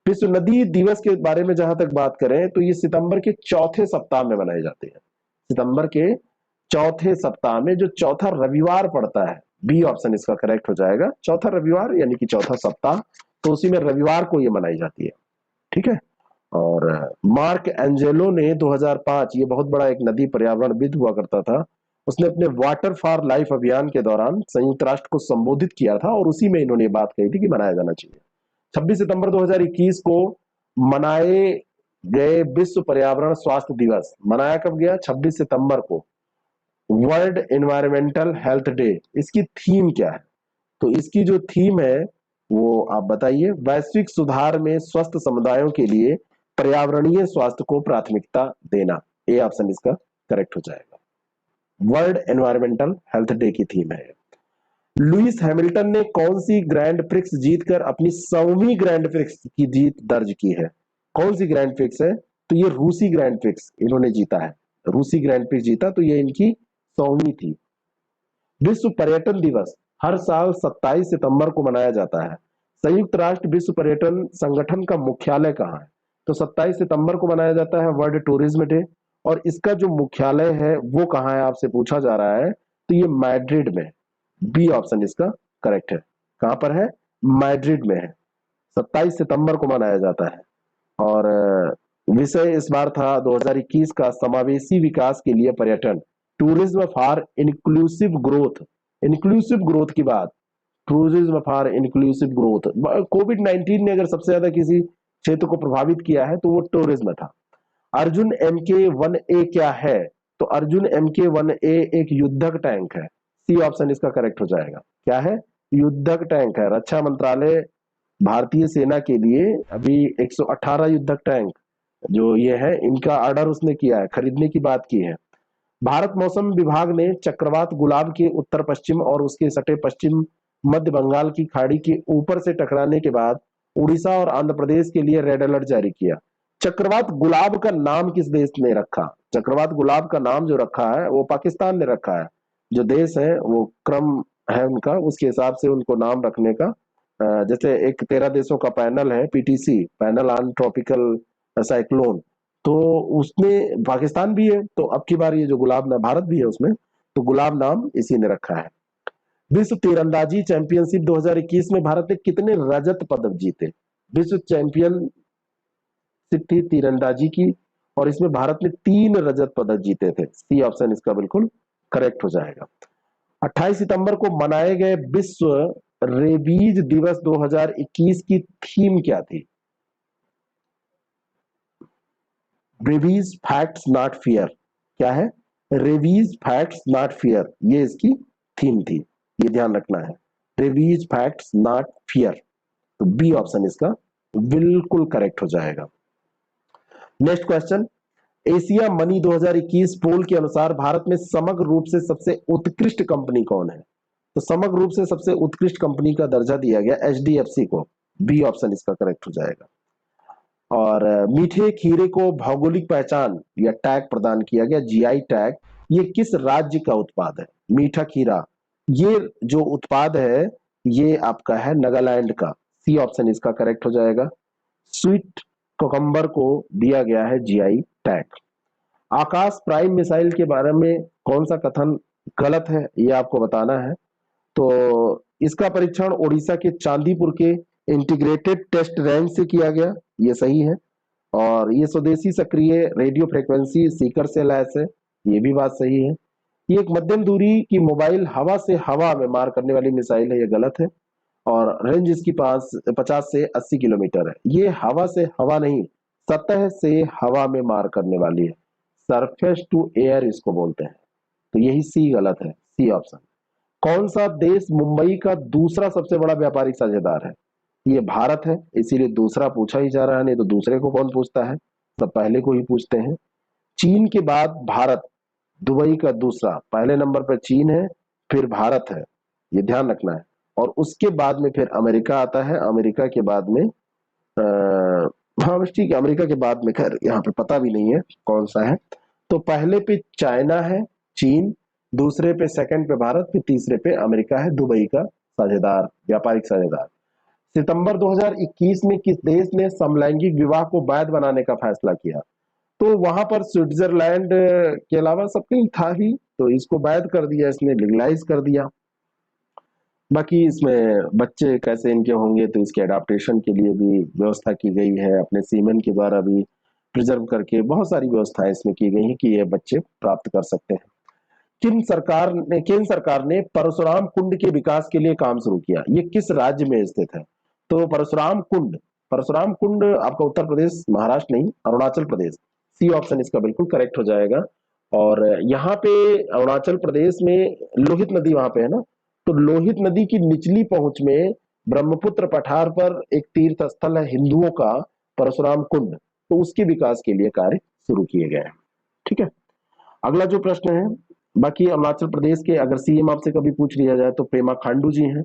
विश्व नदी दिवस के बारे में जहां तक बात करें तो ये सितंबर के चौथे सप्ताह में मनाए जाते हैं। सितंबर के चौथे सप्ताह में जो चौथा रविवार पड़ता है, बी ऑप्शन इसका करेक्ट हो जाएगा। चौथा रविवार यानी कि चौथा सप्ताह, तो उसी में रविवार को ये मनाई जाती है, ठीक है। और मार्क एंजेलो ने 2005, ये बहुत बड़ा एक नदी पर्यावरणविद हुआ करता था, उसने अपने वाटर फॉर लाइफ अभियान के दौरान संयुक्त राष्ट्र को संबोधित किया था और उसी में इन्होंने बात कही थी कि मनाया जाना चाहिए। 26 सितंबर 2021 को मनाए गए विश्व पर्यावरण स्वास्थ्य दिवस मनाया कब गया? 26 सितंबर को, वर्ल्ड एनवायरमेंटल हेल्थ डे। इसकी थीम क्या है? तो इसकी जो थीम है वो आप बताइए। वैश्विक सुधार में स्वस्थ समुदायों के लिए पर्यावरणीय स्वास्थ्य को प्राथमिकता देना, ए ऑप्शन इसका करेक्ट हो जाएगा। वर्ल्ड एनवायरमेंटल हेल्थ डे की थीम है। लुइस हैमिल्टन ने कौन सी ग्रैंड प्रिक्स जीतकर अपनी 100वीं ग्रैंड प्रिक्स की जीत दर्ज की है? कौन सी ग्रैंड प्रिक्स है? तो ये रूसी ग्रैंड प्रिक्स इन्होंने जीता है, रूसी ग्रैंड प्रिक्स जीता, तो ये इनकी 100वीं थी। विश्व पर्यटन दिवस हर साल 27 सितंबर को मनाया जाता है। संयुक्त राष्ट्र विश्व पर्यटन संगठन का मुख्यालय कहाँ है? तो 27 सितंबर को मनाया जाता है वर्ल्ड टूरिज्म डे। और इसका जो मुख्यालय है वो कहाँ है आपसे पूछा जा रहा है, तो ये मैड्रिड में, बी ऑप्शन इसका करेक्ट है। कहां पर है? मैड्रिड में है। 27 सितंबर को मनाया जाता है। और विषय इस बार था 2021 का समावेशी विकास के लिए पर्यटन, tourism for inclusive growth. Inclusive growth की बात, tourism for inclusive growth. Covid 19 ने अगर सबसे ज्यादा किसी क्षेत्र को प्रभावित किया है तो वो टूरिज्म था। अर्जुन MK-1A क्या है? तो अर्जुन MK-1A एक युद्धक टैंक है। सी ऑप्शन इसका करेक्ट हो जाएगा। क्या है? युद्धक टैंक है। रक्षा मंत्रालय भारतीय सेना के लिए अभी 118 युद्धक टैंक जो ये है इनका ऑर्डर उसने किया है, खरीदने की बात की है। भारत मौसम विभाग ने चक्रवात गुलाब के उत्तर पश्चिम और उसके सटे पश्चिम मध्य बंगाल की खाड़ी के ऊपर से टकराने के बाद उड़ीसा और आंध्र प्रदेश के लिए रेड अलर्ट जारी किया। चक्रवात गुलाब का नाम किस देश ने रखा? चक्रवात गुलाब का नाम जो रखा है वो पाकिस्तान ने रखा है। जो देश है वो क्रम है उनका, उसके हिसाब से उनको नाम रखने का। जैसे एक 13 देशों का पैनल है, PTC, panel on tropical cyclone, तो उसमें पाकिस्तान भी है। तो अब की बार ये जो गुलाब नाम, भारत भी है उसमें, तो गुलाब नाम इसी ने रखा है। विश्व तीरंदाजी चैंपियनशिप 2021 में भारत ने कितने रजत पदक जीते? विश्व चैंपियनशिप थी तीरंदाजी की और इसमें भारत ने 3 रजत पदक जीते थे। सी ऑप्शन इसका बिल्कुल करेक्ट हो जाएगा। 28 सितंबर को मनाए गए विश्व रेबीज दिवस 2021 की थीम क्या थी? Rabies facts not fear. क्या है? रेबीज फैक्ट्स नॉट फियर, ये इसकी थीम थी, ये ध्यान रखना है। रेबीज फैक्ट्स नॉट फियर, तो बी ऑप्शन इसका बिल्कुल करेक्ट हो जाएगा। नेक्स्ट क्वेश्चन, एशिया मनी 2021 पोल के अनुसार भारत में समग्र रूप से सबसे उत्कृष्ट कंपनी कौन है? तो समग्र रूप से सबसे उत्कृष्ट कंपनी का दर्जा दिया गया एचडीएफसी को, बी ऑप्शन इसका करेक्ट हो जाएगा। और मीठे खीरे को भौगोलिक पहचान या टैग प्रदान किया गया, जीआई टैग। ये किस राज्य का उत्पाद है? मीठा खीरा, ये जो उत्पाद है ये आपका है नागालैंड का, सी ऑप्शन इसका करेक्ट हो जाएगा। स्वीट कोकम्बर को दिया गया है जीआई टैग। आकाश प्राइम मिसाइल के बारे में कौन सा कथन गलत है ये आपको बताना है। तो इसका परीक्षण ओडिशा के चांदीपुर के इंटीग्रेटेड टेस्ट रेंज से किया गया, ये सही है। और ये स्वदेशी सक्रिय रेडियो फ्रीक्वेंसी सीकर से लैस है, ये भी बात सही है। ये एक मध्यम दूरी की मोबाइल हवा से हवा में मार करने वाली मिसाइल है, ये गलत है। और रेंज इसकी 50 से 80 किलोमीटर है। ये हवा से हवा नहीं, सतह से हवा में मार करने वाली है, सरफेस टू एयर इसको बोलते हैं। तो यही सी गलत है, सी ऑप्शन। कौन सा देश मुंबई का दूसरा सबसे बड़ा व्यापारिक साझेदार है? ये भारत है, इसीलिए दूसरा पूछा ही जा रहा है, नहीं तो दूसरे को कौन पूछता है, सब पहले को ही पूछते हैं। चीन के बाद भारत दुबई का दूसरा, पहले नंबर पर चीन है, फिर भारत है, ये ध्यान रखना है। और उसके बाद में फिर अमेरिका आता है, अमेरिका के बाद में हाँ बस ठीक है, अमेरिका के बाद में खैर यहाँ पे पता भी नहीं है कौन सा है। तो पहले पे चाइना है, चीन, दूसरे पे सेकंड पे भारत, फिर तीसरे पे अमेरिका है दुबई का साझेदार, व्यापारिक साझेदार। सितंबर 2021 में किस देश ने समलैंगिक विवाह को वैध बनाने का फैसला किया? तो वहां पर स्विट्जरलैंड के अलावा सब कहीं था ही, तो इसको वैध कर दिया, इसने लीगलाइज कर दिया। बाकी इसमें बच्चे कैसे इनके होंगे तो इसके अडाप्टेशन के लिए भी व्यवस्था की गई है, अपने सीमेन के द्वारा भी प्रिजर्व करके बहुत सारी व्यवस्थाएं इसमें की गई हैं कि ये बच्चे प्राप्त कर सकते हैं। केंद्र सरकार ने परशुराम कुंड के विकास के लिए काम शुरू किया, ये किस राज्य में स्थित है? तो परशुराम कुंड आपका उत्तर प्रदेश, महाराष्ट्र नहीं, अरुणाचल प्रदेश, सी ऑप्शन इसका बिल्कुल करेक्ट हो जाएगा। और यहाँ पे अरुणाचल प्रदेश में लोहित नदी वहां पे है ना, तो लोहित नदी की निचली पहुंच में ब्रह्मपुत्र पठार पर एक तीर्थ स्थल है हिंदुओं का, परशुराम कुंड, तो उसके विकास के लिए कार्य शुरू किए गए हैं। ठीक है, अगला जो प्रश्न है, बाकी अरुणाचल प्रदेश के अगर सीएम आपसे कभी पूछ लिया जाए तो पेमा खांडू जी हैं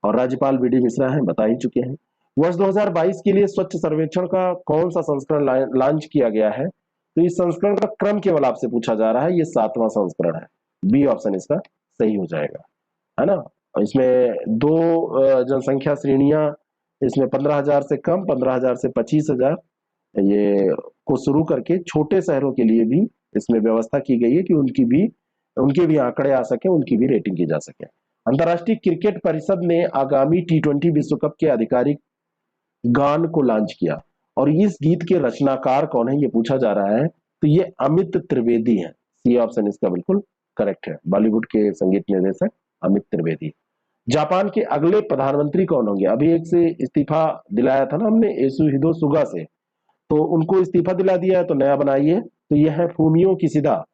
और राज्यपाल बीडी मिश्रा हैं, बता ही चुके हैं। वर्ष 2022 के लिए स्वच्छ सर्वेक्षण का कौन सा संस्करण लॉन्च किया गया है? तो इस संस्करण का क्रम केवल आपसे पूछा जा रहा है, ये 7वां संस्करण है, बी ऑप्शन इसका सही हो जाएगा, है ना। और इसमें दो जनसंख्या श्रेणियां, इसमें 15,000 से कम, 15,000 से 25,000 ये को शुरू करके छोटे शहरों के लिए भी इसमें व्यवस्था की गई है कि उनके भी आंकड़े आ सके, उनकी भी रेटिंग की जा सके। अंतर्राष्ट्रीय क्रिकेट परिषद ने आगामी T20 विश्व कप के आधिकारिक गान को लॉन्च किया और इस गीत के रचनाकार कौन है ये पूछा जा रहा है। तो ये अमित त्रिवेदी है, सी ऑप्शन इसका बिल्कुल करेक्ट है, बॉलीवुड के संगीत निर्देशक अमित त्रिवेदी। जापान के अगले प्रधानमंत्री कौन होंगे? अभी एक से इस्तीफा दिलाया था ना हमने, येसुहिदो सुगा से, तो उनको इस्तीफा दिला दिया है, तो नया बनाइए। तो यह है फूमियो किसिदा,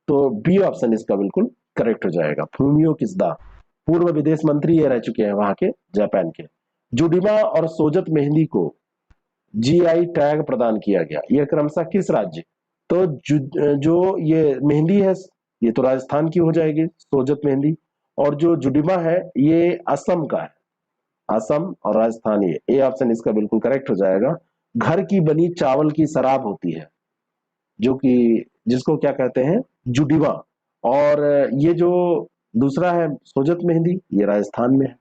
तो बी ऑप्शन इसका बिल्कुल करेक्ट हो जाएगा, फूमियो किसिदा, पूर्व विदेश मंत्री ये रह चुके हैं वहां के, जापान के। जुडिमा और सोजत मेहंदी को जीआई टैग प्रदान किया गया, यह क्रमशः किस राज्य? तो जो ये मेहंदी है ये तो राजस्थान की हो जाएगी, सोजत मेहंदी, और जो जुडिमा है ये असम का है, असम और राजस्थान, ये ए ऑप्शन इसका बिल्कुल करेक्ट हो जाएगा। घर की बनी चावल की शराब होती है जो कि जिसको क्या कहते हैं, जुडिवा। और ये जो दूसरा है सोजत मेहंदी, ये राजस्थान में है।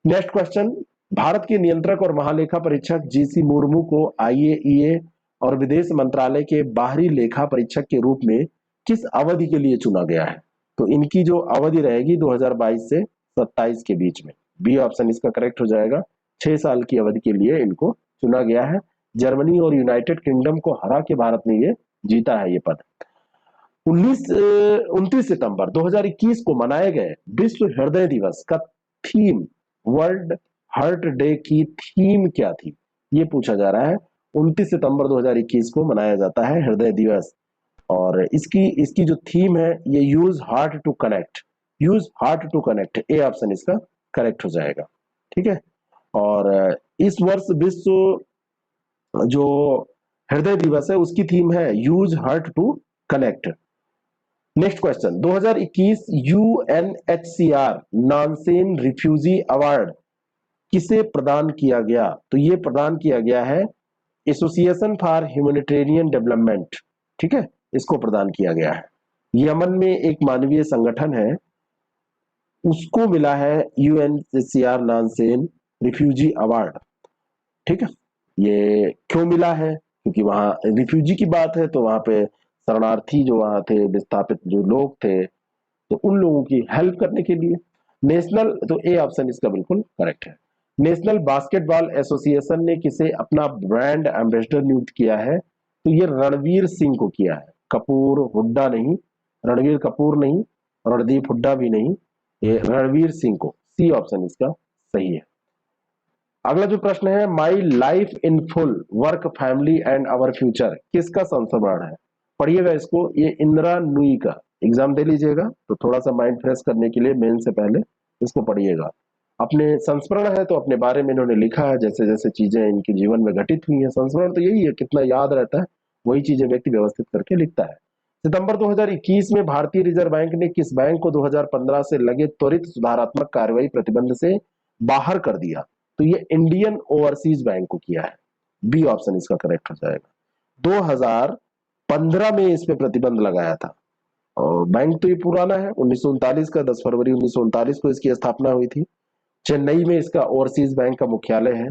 नेक्स्ट क्वेश्चन, भारत के नियंत्रक और महालेखा परीक्षक जीसी मुर्मू को आईएईए और विदेश मंत्रालय के बाहरी लेखा परीक्षक के रूप में किस अवधि के लिए चुना गया है? तो इनकी जो अवधि रहेगी 2022 से 27 के बीच में, बी ऑप्शन इसका करेक्ट हो जाएगा। 6 साल की अवधि के लिए इनको चुना गया है। जर्मनी और यूनाइटेड किंगडम को हरा के भारत ने ये जीता है ये पद। 29 सितंबर 2021 को मनाए गए विश्व हृदय दिवस का थीम, वर्ल्ड हार्ट डे की थीम क्या थी? ये पूछा जा रहा है। 29 सितंबर 2021 को मनाया जाता है हृदय दिवस, और इसकी जो थीम है ये use heart to connect, A option इसका करेक्ट हो जाएगा। ठीक है, और इस वर्ष विश्व जो हृदय दिवस है उसकी थीम है use heart to connect. Next question, 2021 UNHCR Nansen Refugee Award किसे प्रदान किया गया? तो ये प्रदान किया गया है एसोसिएशन फॉर ह्यूमैनिटेरियन डेवलपमेंट, ठीक है, इसको प्रदान किया गया है। यमन में एक मानवीय संगठन है, उसको मिला है यूएनएचसीआर नानसेन रिफ्यूजी अवार्ड, ठीक है। ये क्यों मिला है? क्योंकि वहां रिफ्यूजी की बात है, तो वहां पे शरणार्थी जो वहां थे, विस्थापित जो लोग थे, तो उन लोगों की हेल्प करने के लिए। नेशनल, तो ए ऑप्शन इसका बिल्कुल करेक्ट है। नेशनल बास्केटबॉल एसोसिएशन ने किसे अपना ब्रांड एम्बेसडर नियुक्त किया है? तो ये रणवीर सिंह को किया है, कपूर हुड्डा नहीं, रणवीर कपूर नहीं, रणदीप हुड्डा भी नहीं, ये रणवीर सिंह को, सी ऑप्शन इसका सही है। अगला जो प्रश्न है, my life in full work family and our future किसका संस्मरण है? पढ़िएगा इसको, ये इंदिरा नूई का, एग्जाम दे लीजिएगा तो थोड़ा सा माइंड फ्रेश करने के लिए मेन से पहले इसको पढ़िएगा। अपने संस्मरण है तो अपने बारे में इन्होंने लिखा है, जैसे जैसे चीजें इनके जीवन में घटित हुई हैं। संस्मरण तो यही है, कितना याद रहता है, वही चीजें व्यक्ति व्यवस्थित करके लिखता है। सितंबर 2021 में भारतीय रिजर्व बैंक ने किस बैंक को 2015 से लगे त्वरित सुधारात्मक कार्रवाई प्रतिबंध से बाहर कर दिया? तो ये इंडियन ओवरसीज बैंक को किया है, बी ऑप्शन इसका करेक्ट हो जाएगा। 2015 में इस पे प्रतिबंध लगाया था, और बैंक तो ये पुराना है, 1939 का, 10 फरवरी 1939 को इसकी स्थापना हुई थी। चेन्नई में इसका ओवरसीज बैंक का मुख्यालय है,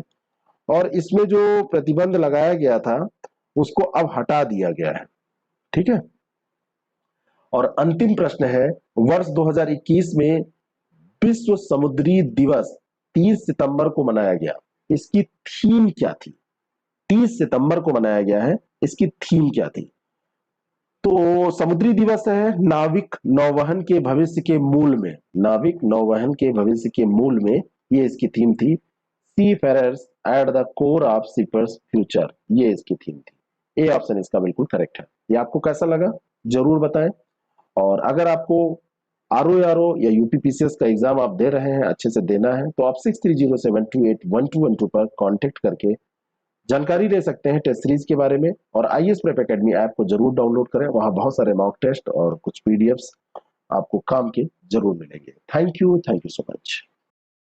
और इसमें जो प्रतिबंध लगाया गया था उसको अब हटा दिया गया है, ठीक है। और अंतिम प्रश्न है, वर्ष 2021 में विश्व समुद्री दिवस 30 सितंबर को मनाया गया, इसकी थीम क्या थी? 30 सितंबर को मनाया गया है, इसकी थीम क्या थी? तो समुद्री दिवस है नाविक नौवहन के भविष्य के मूल में, नाविक नौवहन के भविष्य के मूल में, ये इसकी थीम थी। Seafarers at the core of shipping's future, ये इसकी थीम थी। ए ऑप्शन इसका बिल्कुल करेक्ट है। ये आपको कैसा लगा जरूर बताएं। और अगर आपको आरओ या यूपीपीसीएस का एग्जाम आप दे रहे हैं, अच्छे से देना है, तो आप 6307281212 पर कांटेक्ट करके जानकारी ले सकते हैं टेस्ट सीरीज के बारे में। और आईएएस प्रेप एकेडमी ऐप को जरूर डाउनलोड करें, वहां बहुत सारे मॉक टेस्ट और कुछ पीडीएफ्स आपको काम के जरूर मिलेंगे। Thank you so much.